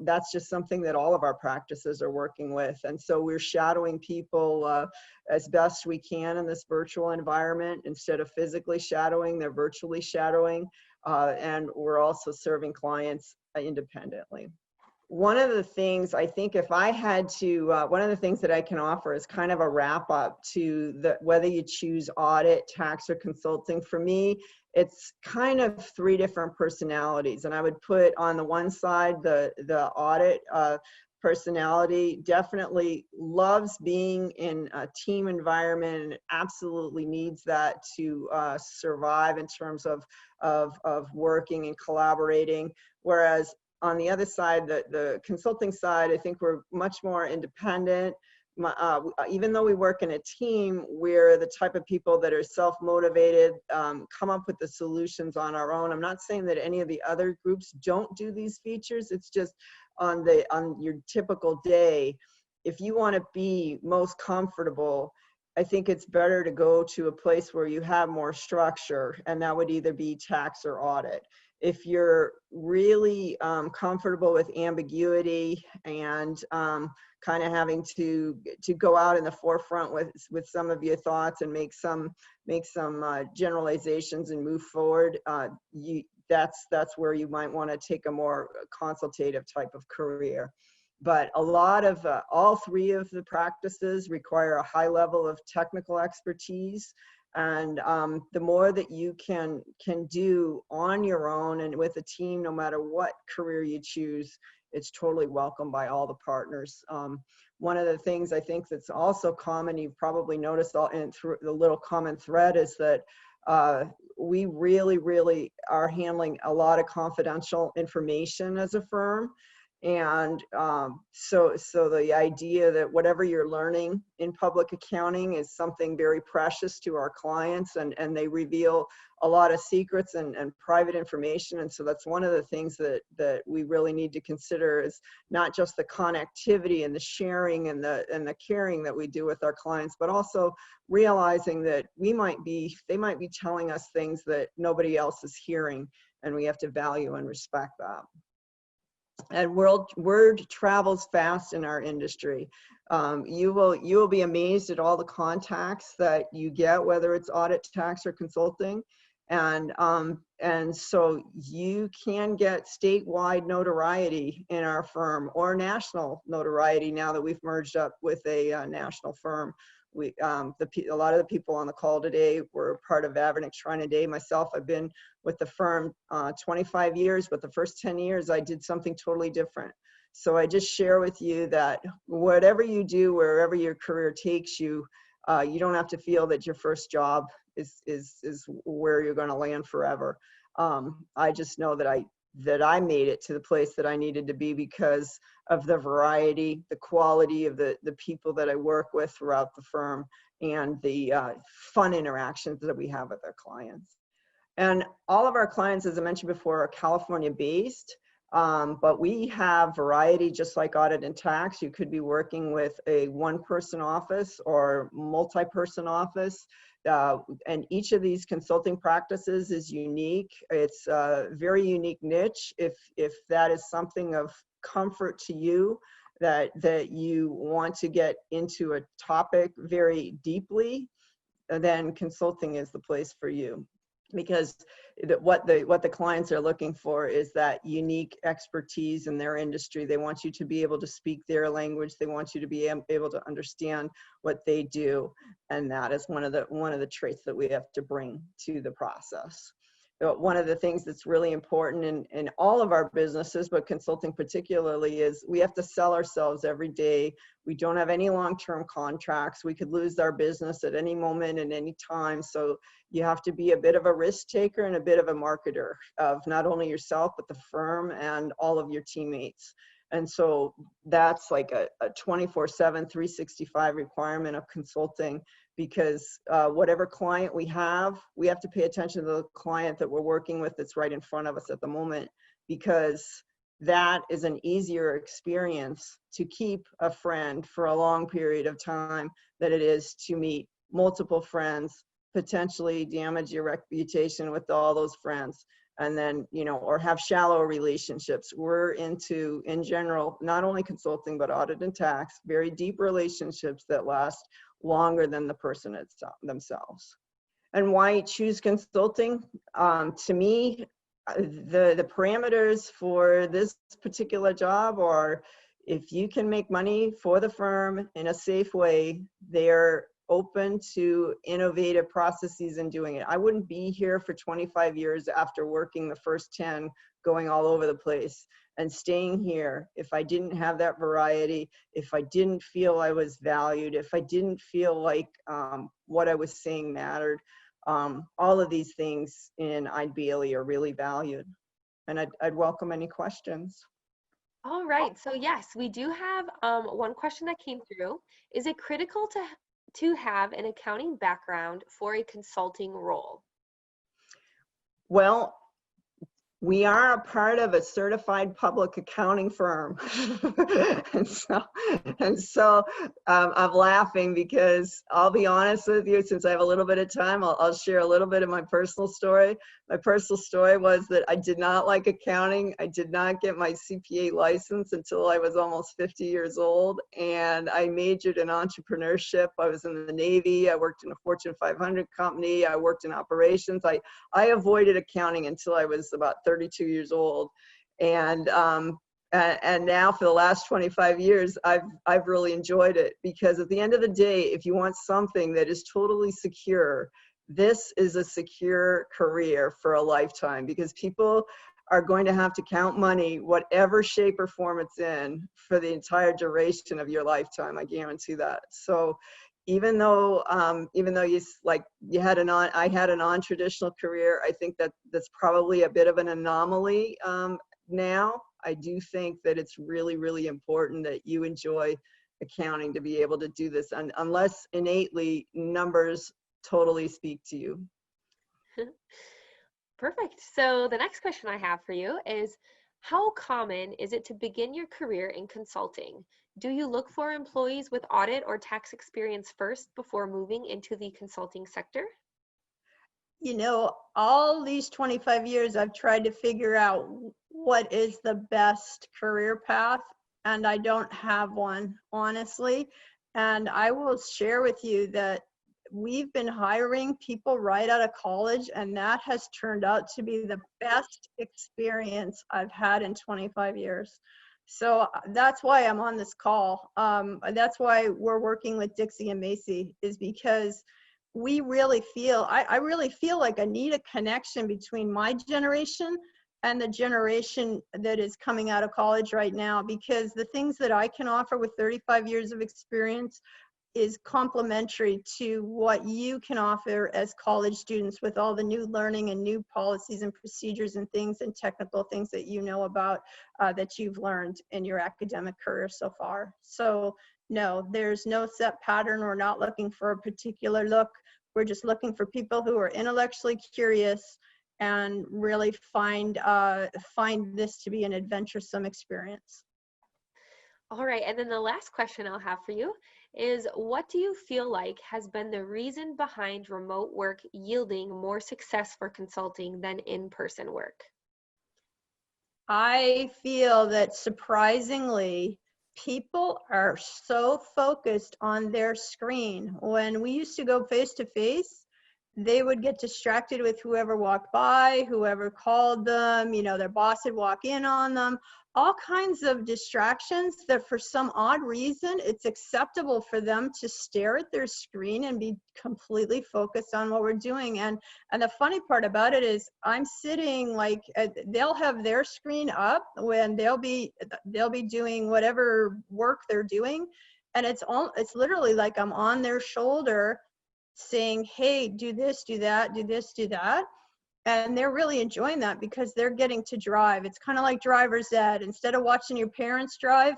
that's just something that all of our practices are working with. And so we're shadowing people as best we can in this virtual environment. Instead of physically shadowing, they're virtually shadowing. And we're also serving clients independently. one of the things I think if I had to, one of the things that I can offer is kind of a wrap up to whether you choose audit, tax, or consulting. For me, it's kind of three different personalities. And I would put on the one side, the audit personality definitely loves being in a team environment and absolutely needs that to survive in terms of working and collaborating. Whereas on the other side, the consulting side, I think we're much more independent. Even though we work in a team, we're the type of people that are self-motivated, come up with the solutions on our own. I'm not saying that any of the other groups don't do these features. It's just on your typical day, if you want to be most comfortable, I think it's better to go to a place where you have more structure, and that would either be tax or audit. If you're really comfortable with ambiguity and kind of having to go out in the forefront with some of your thoughts and make some generalizations and move forward, that's where you might want to take a more consultative type of career. But a lot of all three of the practices require a high level of technical expertise. And the more that you can do on your own and with a team, no matter what career you choose, it's totally welcome by all the partners. One of the things I think that's also common, you've probably noticed through the little common thread, is that we really are handling a lot of confidential information as a firm. And so the idea that whatever you're learning in public accounting is something very precious to our clients, and they reveal a lot of secrets and private information. And so that's one of the things that we really need to consider, is not just the connectivity and the sharing and the caring that we do with our clients, but also realizing that they might be telling us things that nobody else is hearing, and we have to value and respect that. And word travels fast in our industry. You will be amazed at all the contacts that you get, whether it's audit, tax, or consulting. And so you can get statewide notoriety in our firm, or national notoriety now that we've merged up with a national firm. A lot of the people on the call today were part of Avernix Shrine a Day. Myself, I've been with the firm 25 years, but the first 10 years I did something totally different. So I just share with you that whatever you do, wherever your career takes you, you don't have to feel that your first job is where you're going to land forever. I just know that I made it to the place that I needed to be because of the variety, the quality of the people that I work with throughout the firm, and the fun interactions that we have with our clients. And all of our clients, as I mentioned before, are California based, but we have variety, just like audit and tax. You could be working with a one-person office or multi-person office. And each of these consulting practices is unique. It's a very unique niche. If that is something of comfort to you, that you want to get into a topic very deeply, then consulting is the place for you. Because what the clients are looking for is that unique expertise in their industry. They want you to be able to speak their language. They want you to be able to understand what they do, and that is one of the traits that we have to bring to the process. One of the things that's really important in all of our businesses, but consulting particularly, is we have to sell ourselves every day. We don't have any long-term contracts. We could lose our business at any moment and any time. So you have to be a bit of a risk taker and a bit of a marketer of not only yourself, but the firm and all of your teammates. And so that's like a 24/7, 365 requirement of consulting, because whatever client we have to pay attention to the client that we're working with that's right in front of us at the moment, because that is an easier experience to keep a friend for a long period of time than it is to meet multiple friends, potentially damage your reputation with all those friends, and then, or have shallow relationships. We're into, in general, not only consulting, but audit and tax, very deep relationships that last longer than the person themselves. And why choose consulting? To me, the parameters for this particular job are, if you can make money for the firm in a safe way, they're open to innovative processes in doing it. I wouldn't be here for 25 years after working the first 10, going all over the place and staying here if I didn't have that variety, if I didn't feel I was valued, if I didn't feel like what I was saying mattered. All of these things in Eide Bailly are really valued. And I'd welcome any questions. All right, so yes, we do have one question that came through. Is it critical to have an accounting background for a consulting role? Well, we are a part of a certified public accounting firm. and so I'm laughing because I'll be honest with you, since I have a little bit of time, I'll share a little bit of my personal story. My personal story was that I did not like accounting. I did not get my CPA license until I was almost 50 years old. And I majored in entrepreneurship. I was in the Navy. I worked in a Fortune 500 company. I worked in operations. I avoided accounting until I was about 32 years old. And now for the last 25 years, I've really enjoyed it, because at the end of the day, if you want something that is totally secure, this is a secure career for a lifetime, because people are going to have to count money, whatever shape or form it's in, for the entire duration of your lifetime. I guarantee that. So even though you had I had a non-traditional career, I think that's probably a bit of an anomaly now. I do think that it's really, really important that you enjoy accounting to be able to do this, and unless innately numbers totally speak to you. Perfect. So the next question I have for you is, how common is it to begin your career in consulting? Do you look for employees with audit or tax experience first before moving into the consulting sector? You know, all these 25 years, I've tried to figure out what is the best career path, and I don't have one, honestly. And I will share with you that we've been hiring people right out of college, and that has turned out to be the best experience I've had in 25 years. So that's why I'm on this call. That's why we're working with Dixie and Macy, is because we really feel, I really feel like I need a connection between my generation and the generation that is coming out of college right now, because the things that I can offer with 35 years of experience is complementary to what you can offer as college students, with all the new learning and new policies and procedures and things and technical things that you know about, that you've learned in your academic career so far. So no, there's no set pattern. We're not looking for a particular look. We're just looking for people who are intellectually curious and really find this to be an adventuresome experience. All right, and then the last question I'll have for you is, what do you feel like has been the reason behind remote work yielding more success for consulting than in-person work? I feel that surprisingly, people are so focused on their screen. When we used to go face to face, they would get distracted with whoever walked by, whoever called them, you know, their boss would walk in on them, all kinds of distractions that for some odd reason, it's acceptable for them to stare at their screen and be completely focused on what we're doing. And the funny part about it is I'm sitting like, they'll have their screen up when they'll be doing whatever work they're doing. And it's literally like I'm on their shoulder saying, hey, do this, do that, do this, do that. And they're really enjoying that because they're getting to drive. It's kind of like driver's ed. Instead of watching your parents drive,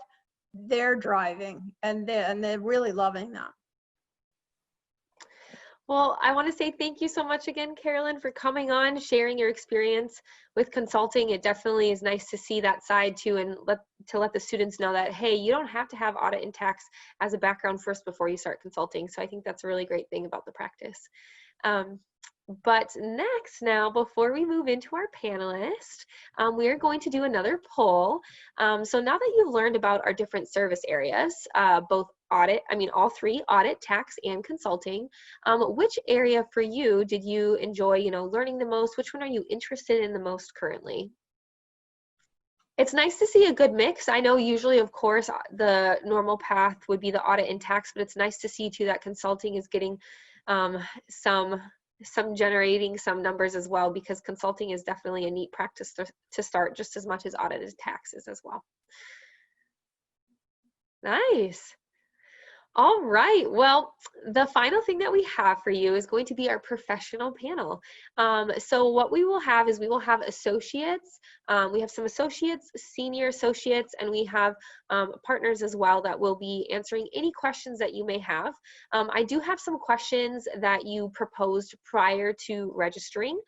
they're driving, and they're really loving that. Well, I want to say thank you so much again, Carolyn, for coming on, sharing your experience with consulting. It definitely is nice to see that side too, and let the students know that, hey, you don't have to have audit and tax as a background first before you start consulting. So I think that's a really great thing about the practice. But next now, before we move into our panelist, we are going to do another poll. So now that you've learned about our different service areas, both all three, audit, tax, and consulting, which area for you did you enjoy, learning the most? Which one are you interested in the most currently? It's nice to see a good mix. I know usually, of course, the normal path would be the audit and tax, but it's nice to see too that consulting is getting some generating some numbers as well, because consulting is definitely a neat practice to start just as much as audit and taxes as well. Nice. All right, well, the final thing that we have for you is going to be our professional panel. So what we will have is we will have associates. We have some associates, senior associates, and we have partners as well that will be answering any questions that you may have. I do have some questions that you proposed prior to registering.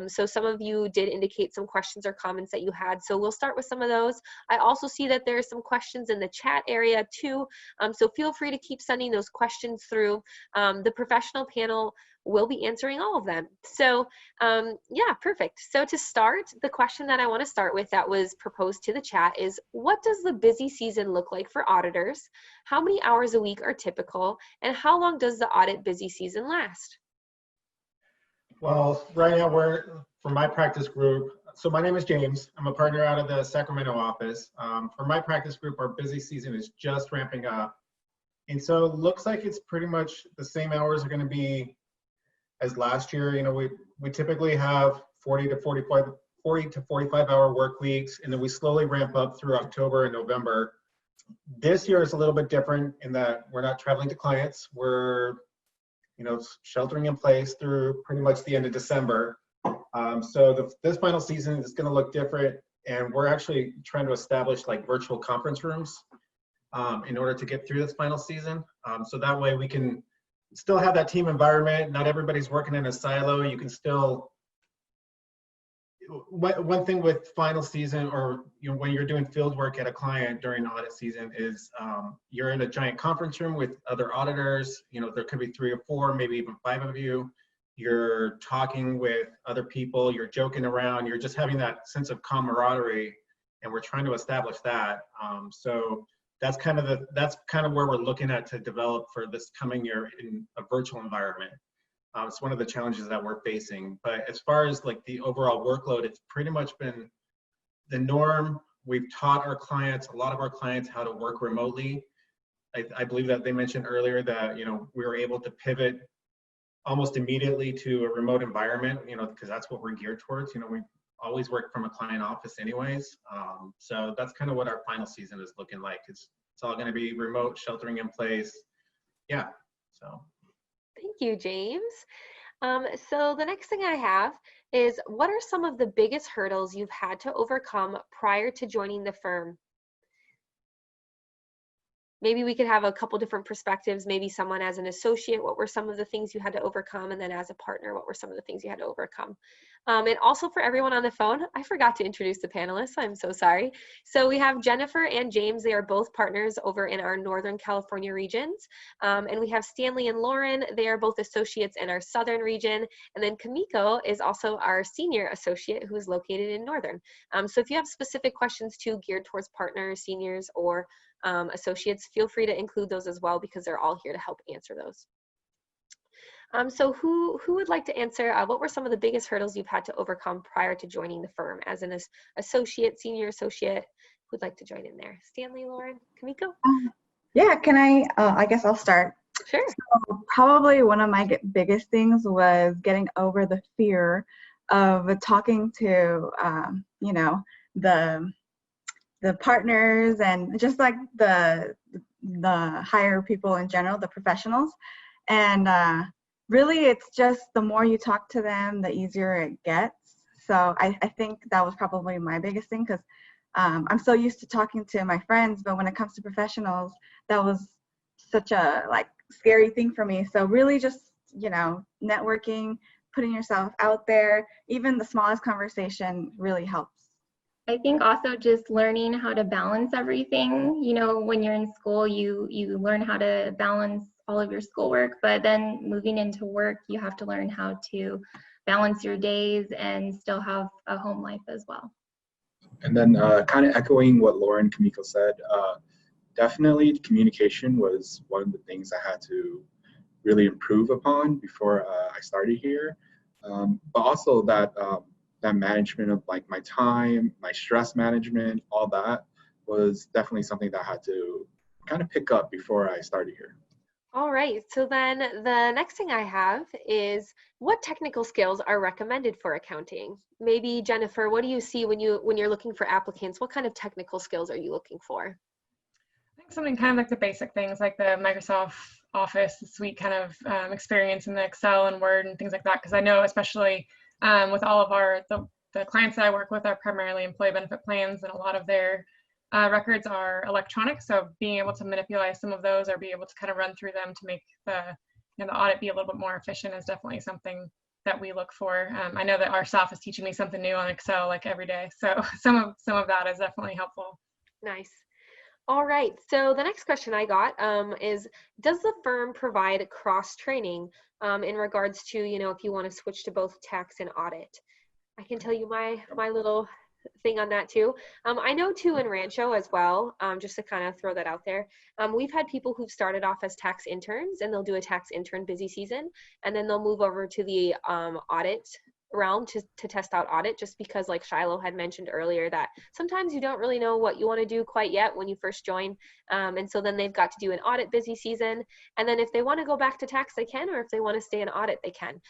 So some of you did indicate some questions or comments that you had. So we'll start with some of those. I also see that there are some questions in the chat area too. So feel free to keep sending those questions through. The professional panel will be answering all of them. So yeah, perfect. So to start, the question that I want to start with that was proposed to the chat is, what does the busy season look like for auditors? How many hours a week are typical? And how long does the audit busy season last? Well, right now for my practice group, so my name is James. I'm a partner out of the Sacramento office. For my practice group, our busy season is just ramping up. And so it looks like it's pretty much the same hours are going to be as last year. We typically have 40 to 45 hour work weeks, and then we slowly ramp up through October and November. This year is a little bit different in that we're not traveling to clients. We're sheltering in place through pretty much the end of December. So this final season is going to look different, and we're actually trying to establish like virtual conference rooms in order to get through this final season. So that way we can still have that team environment. Not everybody's working in a silo. You can still, one thing with final season, or when you're doing field work at a client during audit season, is you're in a giant conference room with other auditors. There could be 3 or 4, maybe even 5 of you. You're talking with other people, you're joking around, you're just having that sense of camaraderie, and we're trying to establish that. So that's kind of where we're looking at to develop for this coming year in a virtual environment. It's one of the challenges that we're facing. But as far as like the overall workload, it's pretty much been the norm. We've taught a lot of our clients how to work remotely. I believe that they mentioned earlier that we were able to pivot almost immediately to a remote environment, because that's what we're geared towards. We always work from a client office anyways. So that's kind of what our final season is looking like. It's all going to be remote, sheltering in place. Yeah, so. Thank you, James. So the next thing I have is, what are some of the biggest hurdles you've had to overcome prior to joining the firm? Maybe we could have a couple different perspectives. Maybe someone as an associate, what were some of the things you had to overcome? And then as a partner, what were some of the things you had to overcome? And also for everyone on the phone, I forgot to introduce the panelists. I'm so sorry. So we have Jennifer and James. They are both partners over in our Northern California regions. And we have Stanley and Lauren. They are both associates in our Southern region. And then Kamiko is also our senior associate who is located in Northern. So if you have specific questions too geared towards partners, seniors, or associates, feel free to include those as well, because they're all here to help answer those. So who would like to answer, what were some of the biggest hurdles you've had to overcome prior to joining the firm as an associate, senior associate? Who'd like to join in there? Stanley, Lauren, Kamiko? Yeah, I guess I'll start. Sure. So probably one of my biggest things was getting over the fear of talking to, the partners and just like the higher people in general, the professionals. And really, it's just the more you talk to them, the easier it gets. So I think that was probably my biggest thing, because I'm so used to talking to my friends, but when it comes to professionals, that was such a scary thing for me. So really just, networking, putting yourself out there, even the smallest conversation really helps. I think also just learning how to balance everything. When you're in school, you learn how to balance all of your schoolwork, but then moving into work, you have to learn how to balance your days and still have a home life as well. And then kind of echoing what Lauren Kamiko said, definitely communication was one of the things I had to really improve upon before I started here. But also that that management of like my time, my stress management, all that was definitely something that I had to kind of pick up before I started here. All right, so then the next thing I have is what technical skills are recommended for accounting? Maybe Jennifer, what do you see when you're looking for applicants? What kind of technical skills are you looking for? I think something kind of like the basic things like the Microsoft Office suite kind of experience in the Excel and Word and things like that. Because I know especially with all of the clients that I work with are primarily employee benefit plans, and a lot of their records are electronic. So being able to manipulate some of those or be able to kind of run through them to make the audit be a little bit more efficient is definitely something that we look for. I know that our staff is teaching me something new on Excel like every day. So some of that is definitely helpful. Nice. All right, so the next question I got is, does the firm provide cross-training in regards to, if you want to switch to both tax and audit? I can tell you my little thing on that too. I know too in Rancho as well, just to kind of throw that out there. We've had people who've started off as tax interns and they'll do a tax intern busy season, and then they'll move over to the audit realm to test out audit, just because like Shiloh had mentioned earlier that sometimes you don't really know what you want to do quite yet when you first join, and so then they've got to do an audit busy season, and then if they want to go back to tax they can, or if they want to stay in audit they can.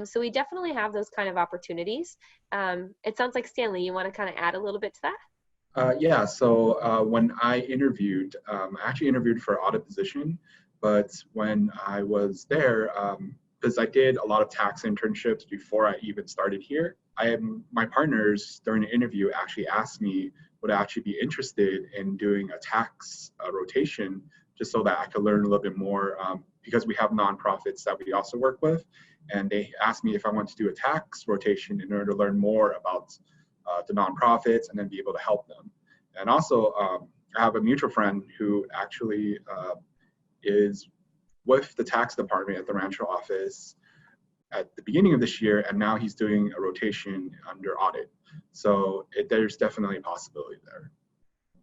So we definitely have those kind of opportunities. It sounds like Stanley, you want to kind of add a little bit to that? Yeah, so when I interviewed, I actually interviewed for audit position, but when I was there, because I did a lot of tax internships before I even started here, my partners during the interview actually asked me would I actually be interested in doing a tax rotation, just so that I could learn a little bit more, because we have nonprofits that we also work with, and they asked me if I wanted to do a tax rotation in order to learn more about the nonprofits and then be able to help them. And also, I have a mutual friend who actually is with the tax department at the Rancho office at the beginning of this year, and now he's doing a rotation under audit. So there's definitely a possibility there.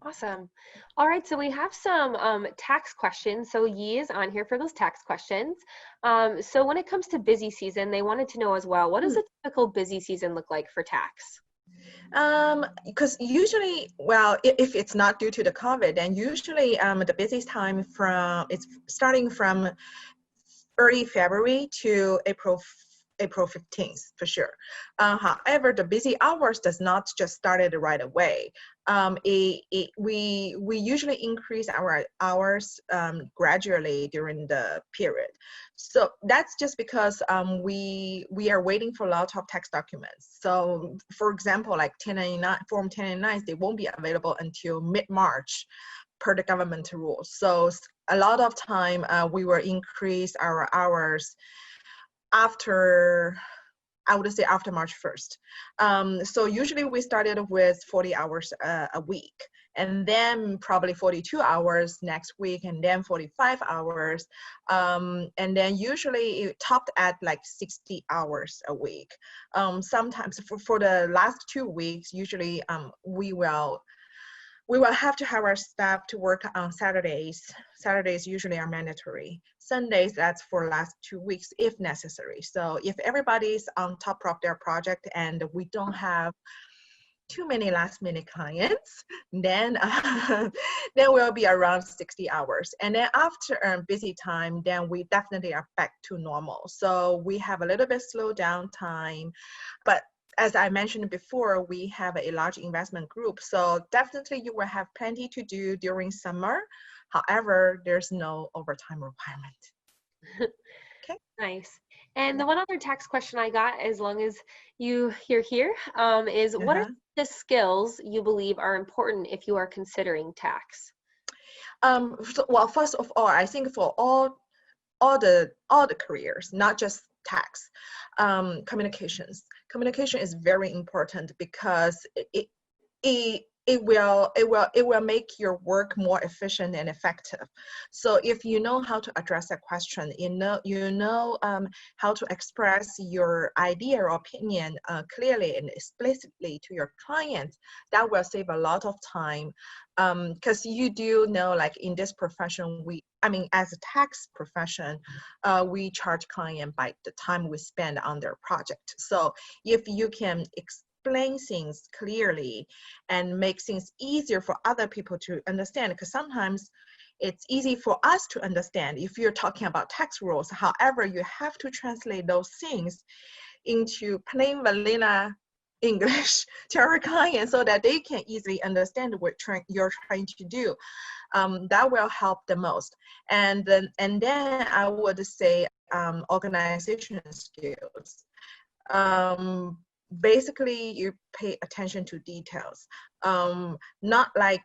Awesome. All right, so we have some tax questions. So Yi is on here for those tax questions. So when it comes to busy season, they wanted to know as well, what does a typical busy season look like for tax? Because usually, well, if it's not due to the COVID, then usually the busiest time it's starting from early February to April 15th for sure. However, the busy hours does not just started right away. We usually increase our hours gradually during the period. So that's just because we are waiting for a lot of tax documents. So for example, like Form 1099s, they won't be available until mid-March per the government rules. So a lot of time we will increase our hours after, I would say after March 1st. So usually we started with 40 hours a week, and then probably 42 hours next week, and then 45 hours. And then usually it topped at like 60 hours a week. Sometimes for the last 2 weeks, usually we will have to have our staff to work on Saturdays. Saturdays usually are mandatory. Sundays, that's for last 2 weeks if necessary. So if everybody's on top of their project and we don't have too many last minute clients, then we'll be around 60 hours. And then after busy time, then we definitely are back to normal. So we have a little bit slow down time, but as I mentioned before, we have a large investment group. So definitely you will have plenty to do during summer. However, there's no overtime requirement. Okay. Nice. And the one other tax question I got, as long as you're here, is what are the skills you believe are important if you are considering tax? Well, first of all, I think for all the careers, not just tax, communication is very important, because it will make your work more efficient and effective. So if you know how to address a question, you know how to express your idea or opinion clearly and explicitly to your clients, that will save a lot of time. Because you do know, like in this profession, as a tax profession, we charge client by the time we spend on their project. So if you can explain things clearly and make things easier for other people to understand, because sometimes it's easy for us to understand if you're talking about tax rules. However, you have to translate those things into plain vanilla English to our clients so that they can easily understand what you're trying to do. That will help the most. And then I would say organization skills. Basically, you pay attention to details. Not like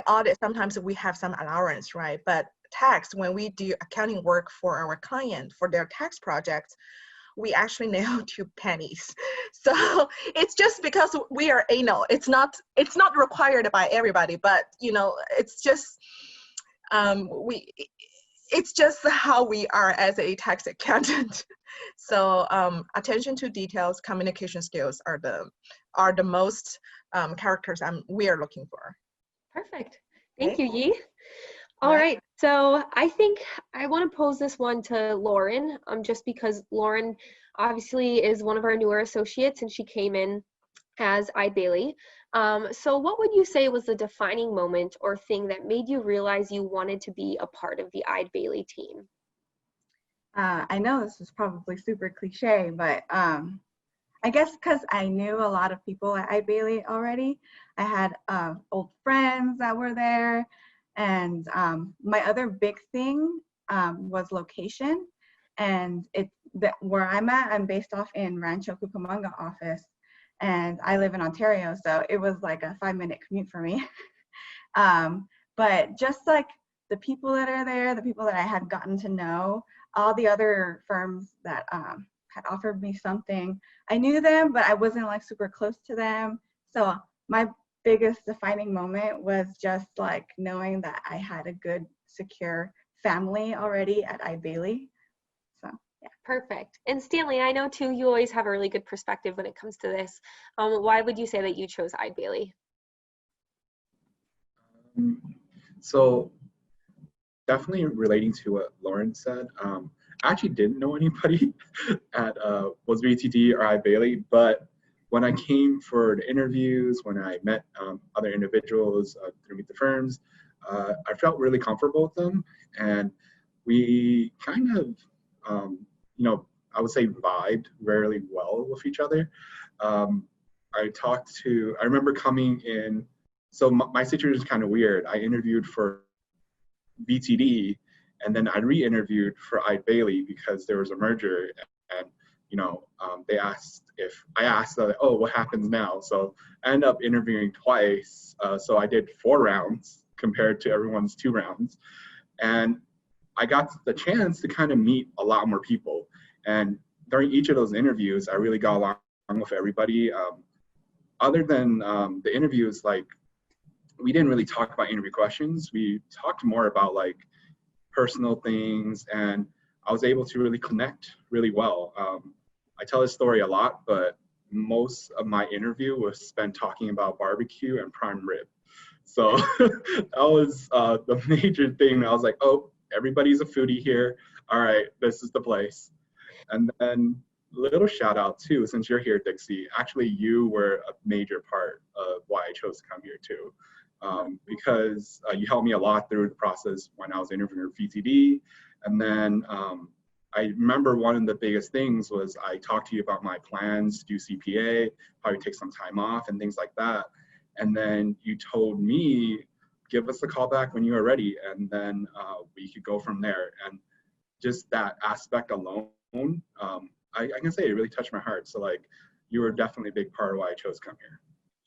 audit, sometimes we have some allowance, right? But tax, when we do accounting work for our client for their tax projects, we actually nail to pennies. So it's just because we are anal. It's not required by everybody, but it's just it's just how we are as a tax accountant. So attention to details, communication skills are the most characters we are looking for. Perfect. Thank you, Yi. All right. So I think I want to pose this one to Lauren, just because Lauren obviously is one of our newer associates and she came in as Eide Bailey. So what would you say was the defining moment or thing that made you realize you wanted to be a part of the Eide Bailey team? I know this is probably super cliche, but I guess because I knew a lot of people at Eide Bailey already. I had old friends that were there, and my other big thing was location. And where I'm at, I'm based off in Rancho Cucamonga office, and I live in Ontario, so it was like a 5-minute commute for me. But just like the people that are there, the people that I had gotten to know, all the other firms that had offered me something, I knew them, but I wasn't like super close to them. So my biggest defining moment was just like knowing that I had a good, secure family already at Eide Bailey. So yeah. Perfect. And Stanley, I know too, you always have a really good perspective when it comes to this. Why would you say that you chose Eide Bailey? So definitely relating to what Lauren said, I actually didn't know anybody at was VTD or Eide Bailey, but when I came for the interviews, when I met other individuals through Meet the Firms, I felt really comfortable with them, and we kind of, I would say vibed really well with each other. I remember coming in, so my situation is kind of weird. I interviewed for VTD, and then I re-interviewed for Eide Bailey because there was a merger, and they asked oh, what happens now? So I ended up interviewing twice. So I did 4 rounds compared to everyone's 2 rounds, and I got the chance to kind of meet a lot more people. And during each of those interviews, I really got along with everybody. Other than the interviews, like, we didn't really talk about interview questions. We talked more about like personal things, and I was able to really connect really well. I tell this story a lot, but most of my interview was spent talking about barbecue and prime rib. So that was the major thing. I was like, oh, everybody's a foodie here. All right, this is the place. And then little shout out too, since you're here, Dixie, actually you were a major part of why I chose to come here too. Because you helped me a lot through the process when I was interviewing for VTD. And then I remember one of the biggest things was I talked to you about my plans to do CPA, probably take some time off and things like that. And then you told me, give us a call back when you are ready, and then we could go from there. And just that aspect alone, I can say it really touched my heart. So like, you were definitely a big part of why I chose to come here.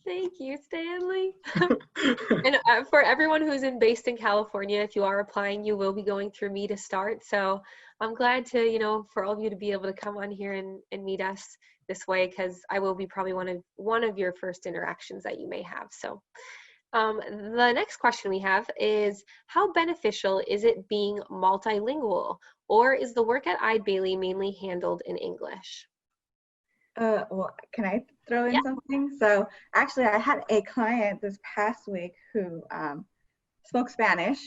Thank you, Stanley. And for everyone who's based in California, if you are applying, you will be going through me to start. So I'm glad to, for all of you to be able to come on here and meet us this way, because I will be probably one of your first interactions that you may have. So the next question we have is, how beneficial is it being multilingual, or is the work at Eide Bailly mainly handled in English? Well, can I throw in something? So actually, I had a client this past week who spoke Spanish.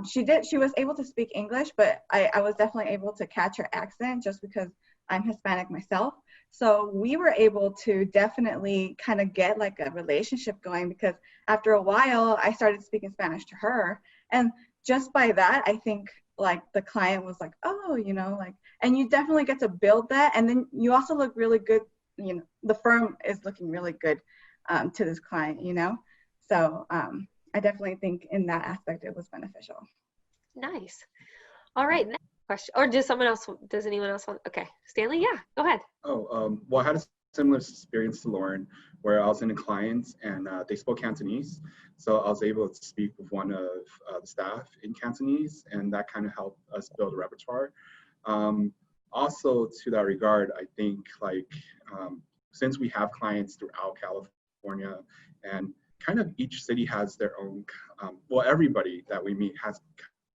She was able to speak English, but I was definitely able to catch her accent just because I'm Hispanic myself. So we were able to definitely kind of get like a relationship going, because after a while I started speaking Spanish to her. And just by that, I think like the client was like, oh, and you definitely get to build that. And then you also look really good. The firm is looking really good to this client, So I definitely think in that aspect it was beneficial. Nice. All right, next question. Or does anyone else want? Okay, Stanley, yeah, go ahead. Well, I had a similar experience to Lauren, where I was in a client and they spoke Cantonese. So I was able to speak with one of the staff in Cantonese, and that kind of helped us build a repertoire. Also, to that regard, I think since we have clients throughout California, and kind of each city has their own, everybody that we meet has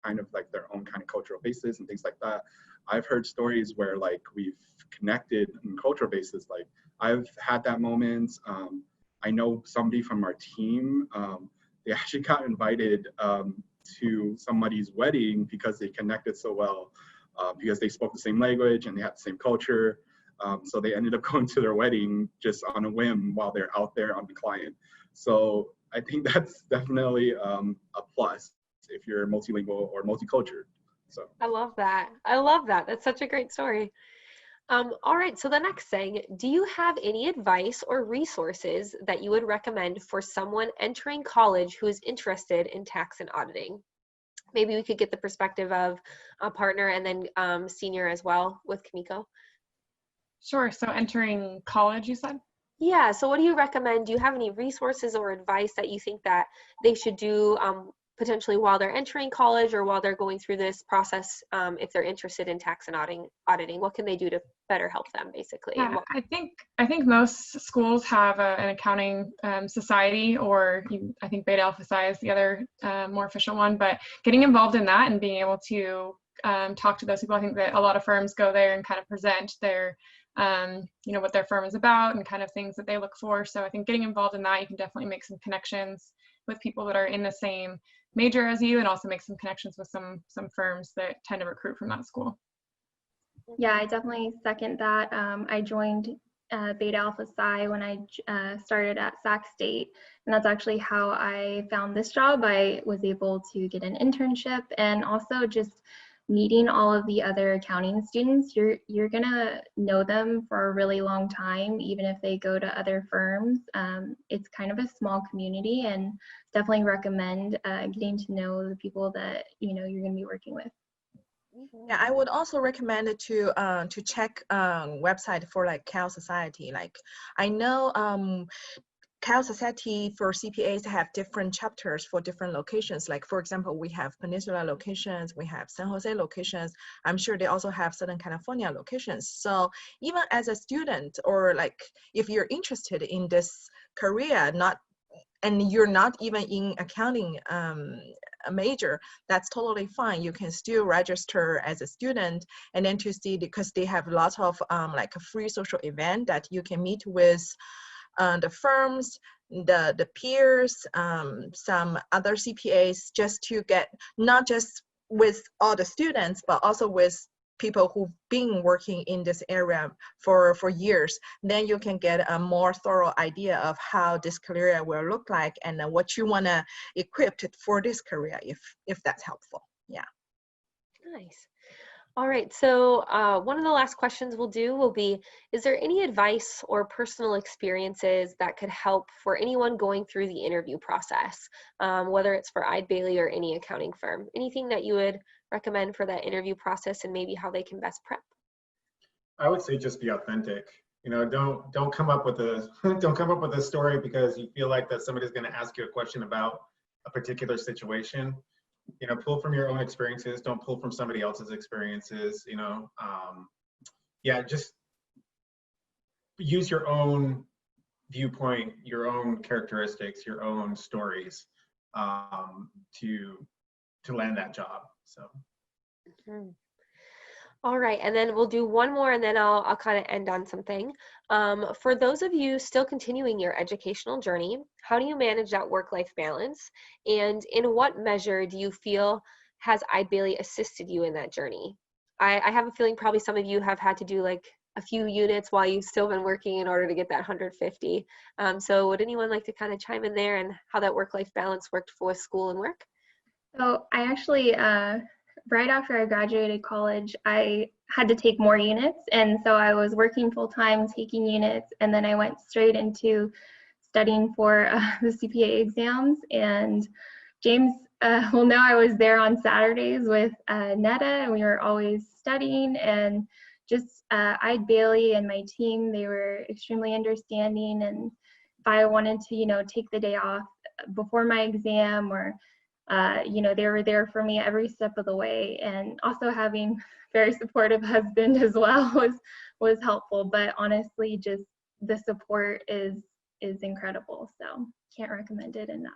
kind of like their own kind of cultural basis and things like that. I've heard stories where like we've connected in cultural basis. Like I've had that moment. I know somebody from our team, they actually got invited to somebody's wedding because they connected so well, because they spoke the same language and they had the same culture. So they ended up going to their wedding just on a whim while they're out there on the client. So I think that's definitely a plus if you're multilingual or multicultural. So I love that. I love that. That's such a great story. All right, so the next thing, do you have any advice or resources that you would recommend for someone entering college who is interested in tax and auditing? Maybe we could get the perspective of a partner and then senior as well with Kimiko. Sure, so entering college, you said? Yeah, so what do you recommend? Do you have any resources or advice that you think that they should do potentially while they're entering college or while they're going through this process, if they're interested in tax and auditing? What can they do to better help them, basically? Yeah, I think most schools have an accounting society, or I think Beta Alpha Psi is the other more official one, but getting involved in that and being able to talk to those people. I think that a lot of firms go there and kind of present their what their firm is about and kind of things that they look for. So I think getting involved in that, you can definitely make some connections with people that are in the same major as you, and also make some connections with some firms that tend to recruit from that school. Yeah, I definitely second that. I joined Beta Alpha Psi when I started at Sac State, and that's actually how I found this job. I was able to get an internship, and also just meeting all of the other accounting students. You're gonna know them for a really long time, even if they go to other firms. It's kind of a small community, and definitely recommend getting to know the people that you're gonna be working with. Yeah, I would also recommend it to check website for like Cal Society. Like I know Cal Society for CPAs have different chapters for different locations. Like for example, we have Peninsula locations, we have San Jose locations. I'm sure they also have Southern California locations. So even as a student, or like if you're interested in this career, and you're not even in accounting a major, that's totally fine. You can still register as a student, and then to see, because they have lots of like a free social event that you can meet with the firms, the peers, some other CPAs, just to get not just with all the students, but also with people who've been working in this area for years. Then you can get a more thorough idea of how this career will look like, and what you want to equip for this career, if that's helpful. Yeah. Nice. All right, so one of the last questions we'll do will be, is there any advice or personal experiences that could help for anyone going through the interview process, whether it's for Eide Bailly or any accounting firm? Anything that you would recommend for that interview process and maybe how they can best prep? I would say just be authentic. Don't come up with a story because you feel like that somebody's going to ask you a question about a particular situation. You know, pull from your own experiences. Don't pull from somebody else's experiences. You know, yeah, just use your own viewpoint, your own characteristics, your own stories to land that job. So. Mhm. All right, and then we'll do one more, and then I'll kind of end on something. For those of you still continuing your educational journey, how do you manage that work-life balance? And in what measure do you feel has Eide Bailey assisted you in that journey? I have a feeling probably some of you have had to do like a few units while you've still been working in order to get that 150. So would anyone like to kind of chime in there and how that work-life balance worked for school and work? So I actually, right after I graduated college, I had to take more units. And so I was working full time, taking units, and then I went straight into studying for the CPA exams. And James will know I was there on Saturdays with Netta, and we were always studying. And just Eide Bailey and my team, they were extremely understanding. And if I wanted to, you know, take the day off before my exam, or you know, they were there for me every step of the way. And also having very supportive husband as well was helpful. But honestly, just the support is incredible. So can't recommend it enough.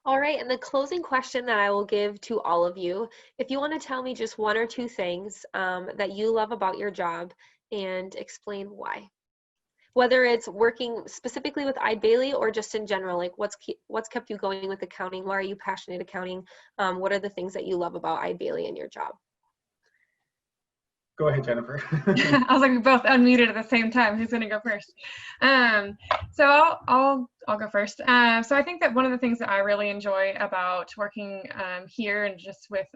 All right, and the closing question that I will give to all of you, if you want to tell me just one or two things that you love about your job and explain why. Whether it's working specifically with Eide Bailey or just in general, like what's kept you going with accounting? Why are you passionate accounting? What are the things that you love about Eide Bailey and your job? Go ahead, Jennifer. I was like, we both unmuted at the same time. Who's gonna go first? So I'll go first. So I think that one of the things that I really enjoy about working here and just with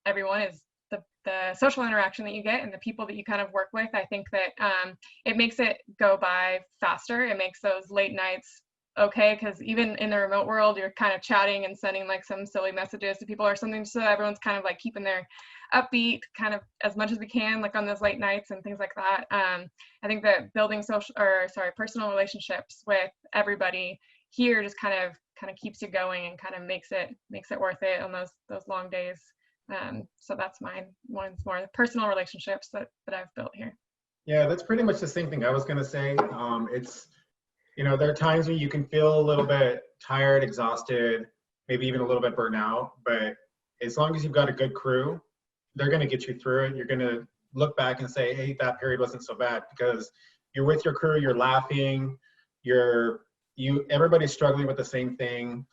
everyone is the social interaction that you get and the people that you kind of work with. I think that it makes it go by faster. It makes those late nights okay, because even in the remote world, you're kind of chatting and sending like some silly messages to people or something, so everyone's kind of like keeping their upbeat kind of as much as we can, like on those late nights and things like that. I think that building personal relationships with everybody here just kind of keeps you going and kind of makes it worth it on those long days. So that's mine. One's more the personal relationships that I've built here. Yeah, that's pretty much the same thing I was gonna say. It's, you know, there are times when you can feel a little bit tired, exhausted, maybe even a little bit burnt out, but as long as you've got a good crew, they're gonna get you through it. You're gonna look back and say, hey, that period wasn't so bad, because you're with your crew, you're laughing, everybody's struggling with the same thing.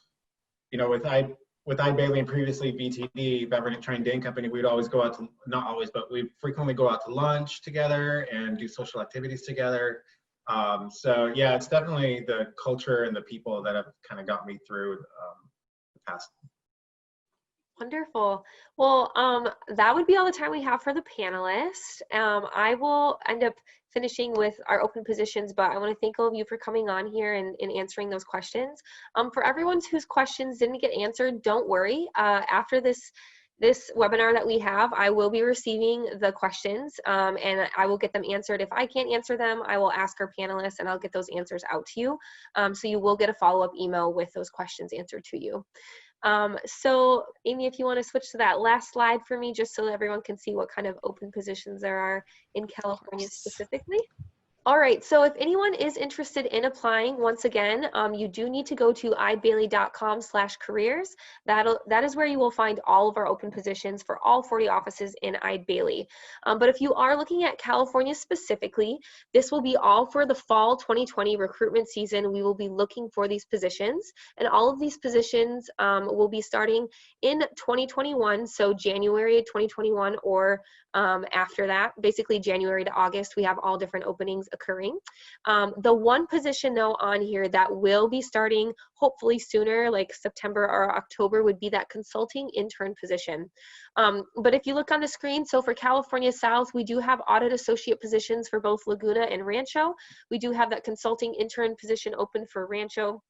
You know, with Eide Bailey and previously BTD, Beverly Train Dane Company, we'd always go out to, not always, but we frequently go out to lunch together and do social activities together. So yeah, it's definitely the culture and the people that have kind of got me through the past. Wonderful. Well, that would be all the time we have for the panelists. I will end up finishing with our open positions, but I want to thank all of you for coming on here and answering those questions. For everyone whose questions didn't get answered, don't worry. After this webinar that we have, I will be receiving the questions and I will get them answered. If I can't answer them, I will ask our panelists and I'll get those answers out to you. So you will get a follow-up email with those questions answered to you. So Amy, if you want to switch to that last slide for me, just so that everyone can see what kind of open positions there are in California specifically. All right, so if anyone is interested in applying, once again, you do need to go to eidebailey.com/careers. That is where you will find all of our open positions for all 40 offices in Eide Bailey. But if you are looking at California specifically, this will be all for the fall 2020 recruitment season. We will be looking for these positions, and all of these positions will be starting in 2021, so January 2021 or after that, basically January to August, we have all different openings occurring. The one position though on here that will be starting hopefully sooner, like September or October, would be that consulting intern position. But if you look on the screen, so for California South, we do have audit associate positions for both Laguna and Rancho. We do have that consulting intern position open for Rancho.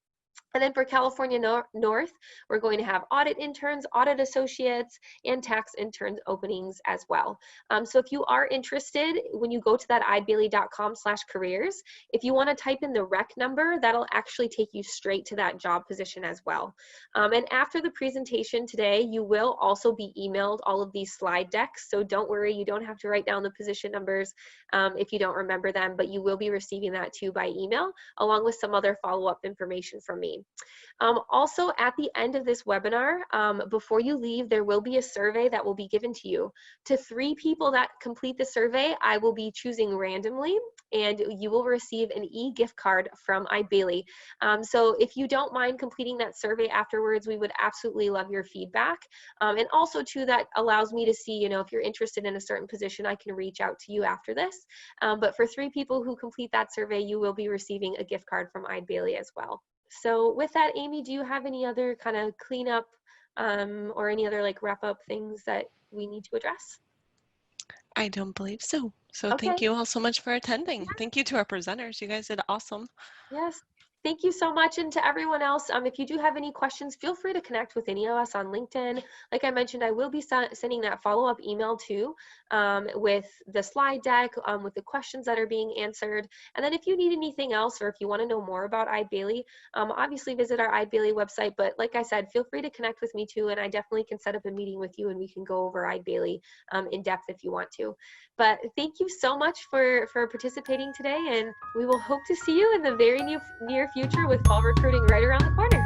And then for California North, we're going to have audit interns, audit associates, and tax interns openings as well. So if you are interested, when you go to that eyebailey.com/careers, if you want to type in the rec number, that'll actually take you straight to that job position as well. And after the presentation today, you will also be emailed all of these slide decks. So don't worry, you don't have to write down the position numbers if you don't remember them, but you will be receiving that too by email, along with some other follow-up information from me. Also, at the end of this webinar, before you leave, there will be a survey that will be given to you. To 3 people that complete the survey, I will be choosing randomly, and you will receive an e-gift card from Eide Bailly. So if you don't mind completing that survey afterwards, we would absolutely love your feedback. And also, too, that allows me to see, you know, if you're interested in a certain position, I can reach out to you after this. But for 3 people who complete that survey, you will be receiving a gift card from Eide Bailly as well. So with that, Amy, do you have any other kind of cleanup or any other like wrap up things that we need to address? I don't believe so. So Okay. thank you all so much for attending. Thank you to our presenters. You guys did awesome. Yes. Thank you so much. And to everyone else, if you do have any questions, feel free to connect with any of us on LinkedIn. Like I mentioned, I will be sending that follow-up email too with the slide deck, with the questions that are being answered. And then if you need anything else, or if you want to know more about Eide Bailly, obviously visit our Eide Bailly website. But like I said, feel free to connect with me too. And I definitely can set up a meeting with you and we can go over Eide Bailly in depth if you want to. But thank you so much for participating today. And we will hope to see you in the very near future with fall recruiting right around the corner.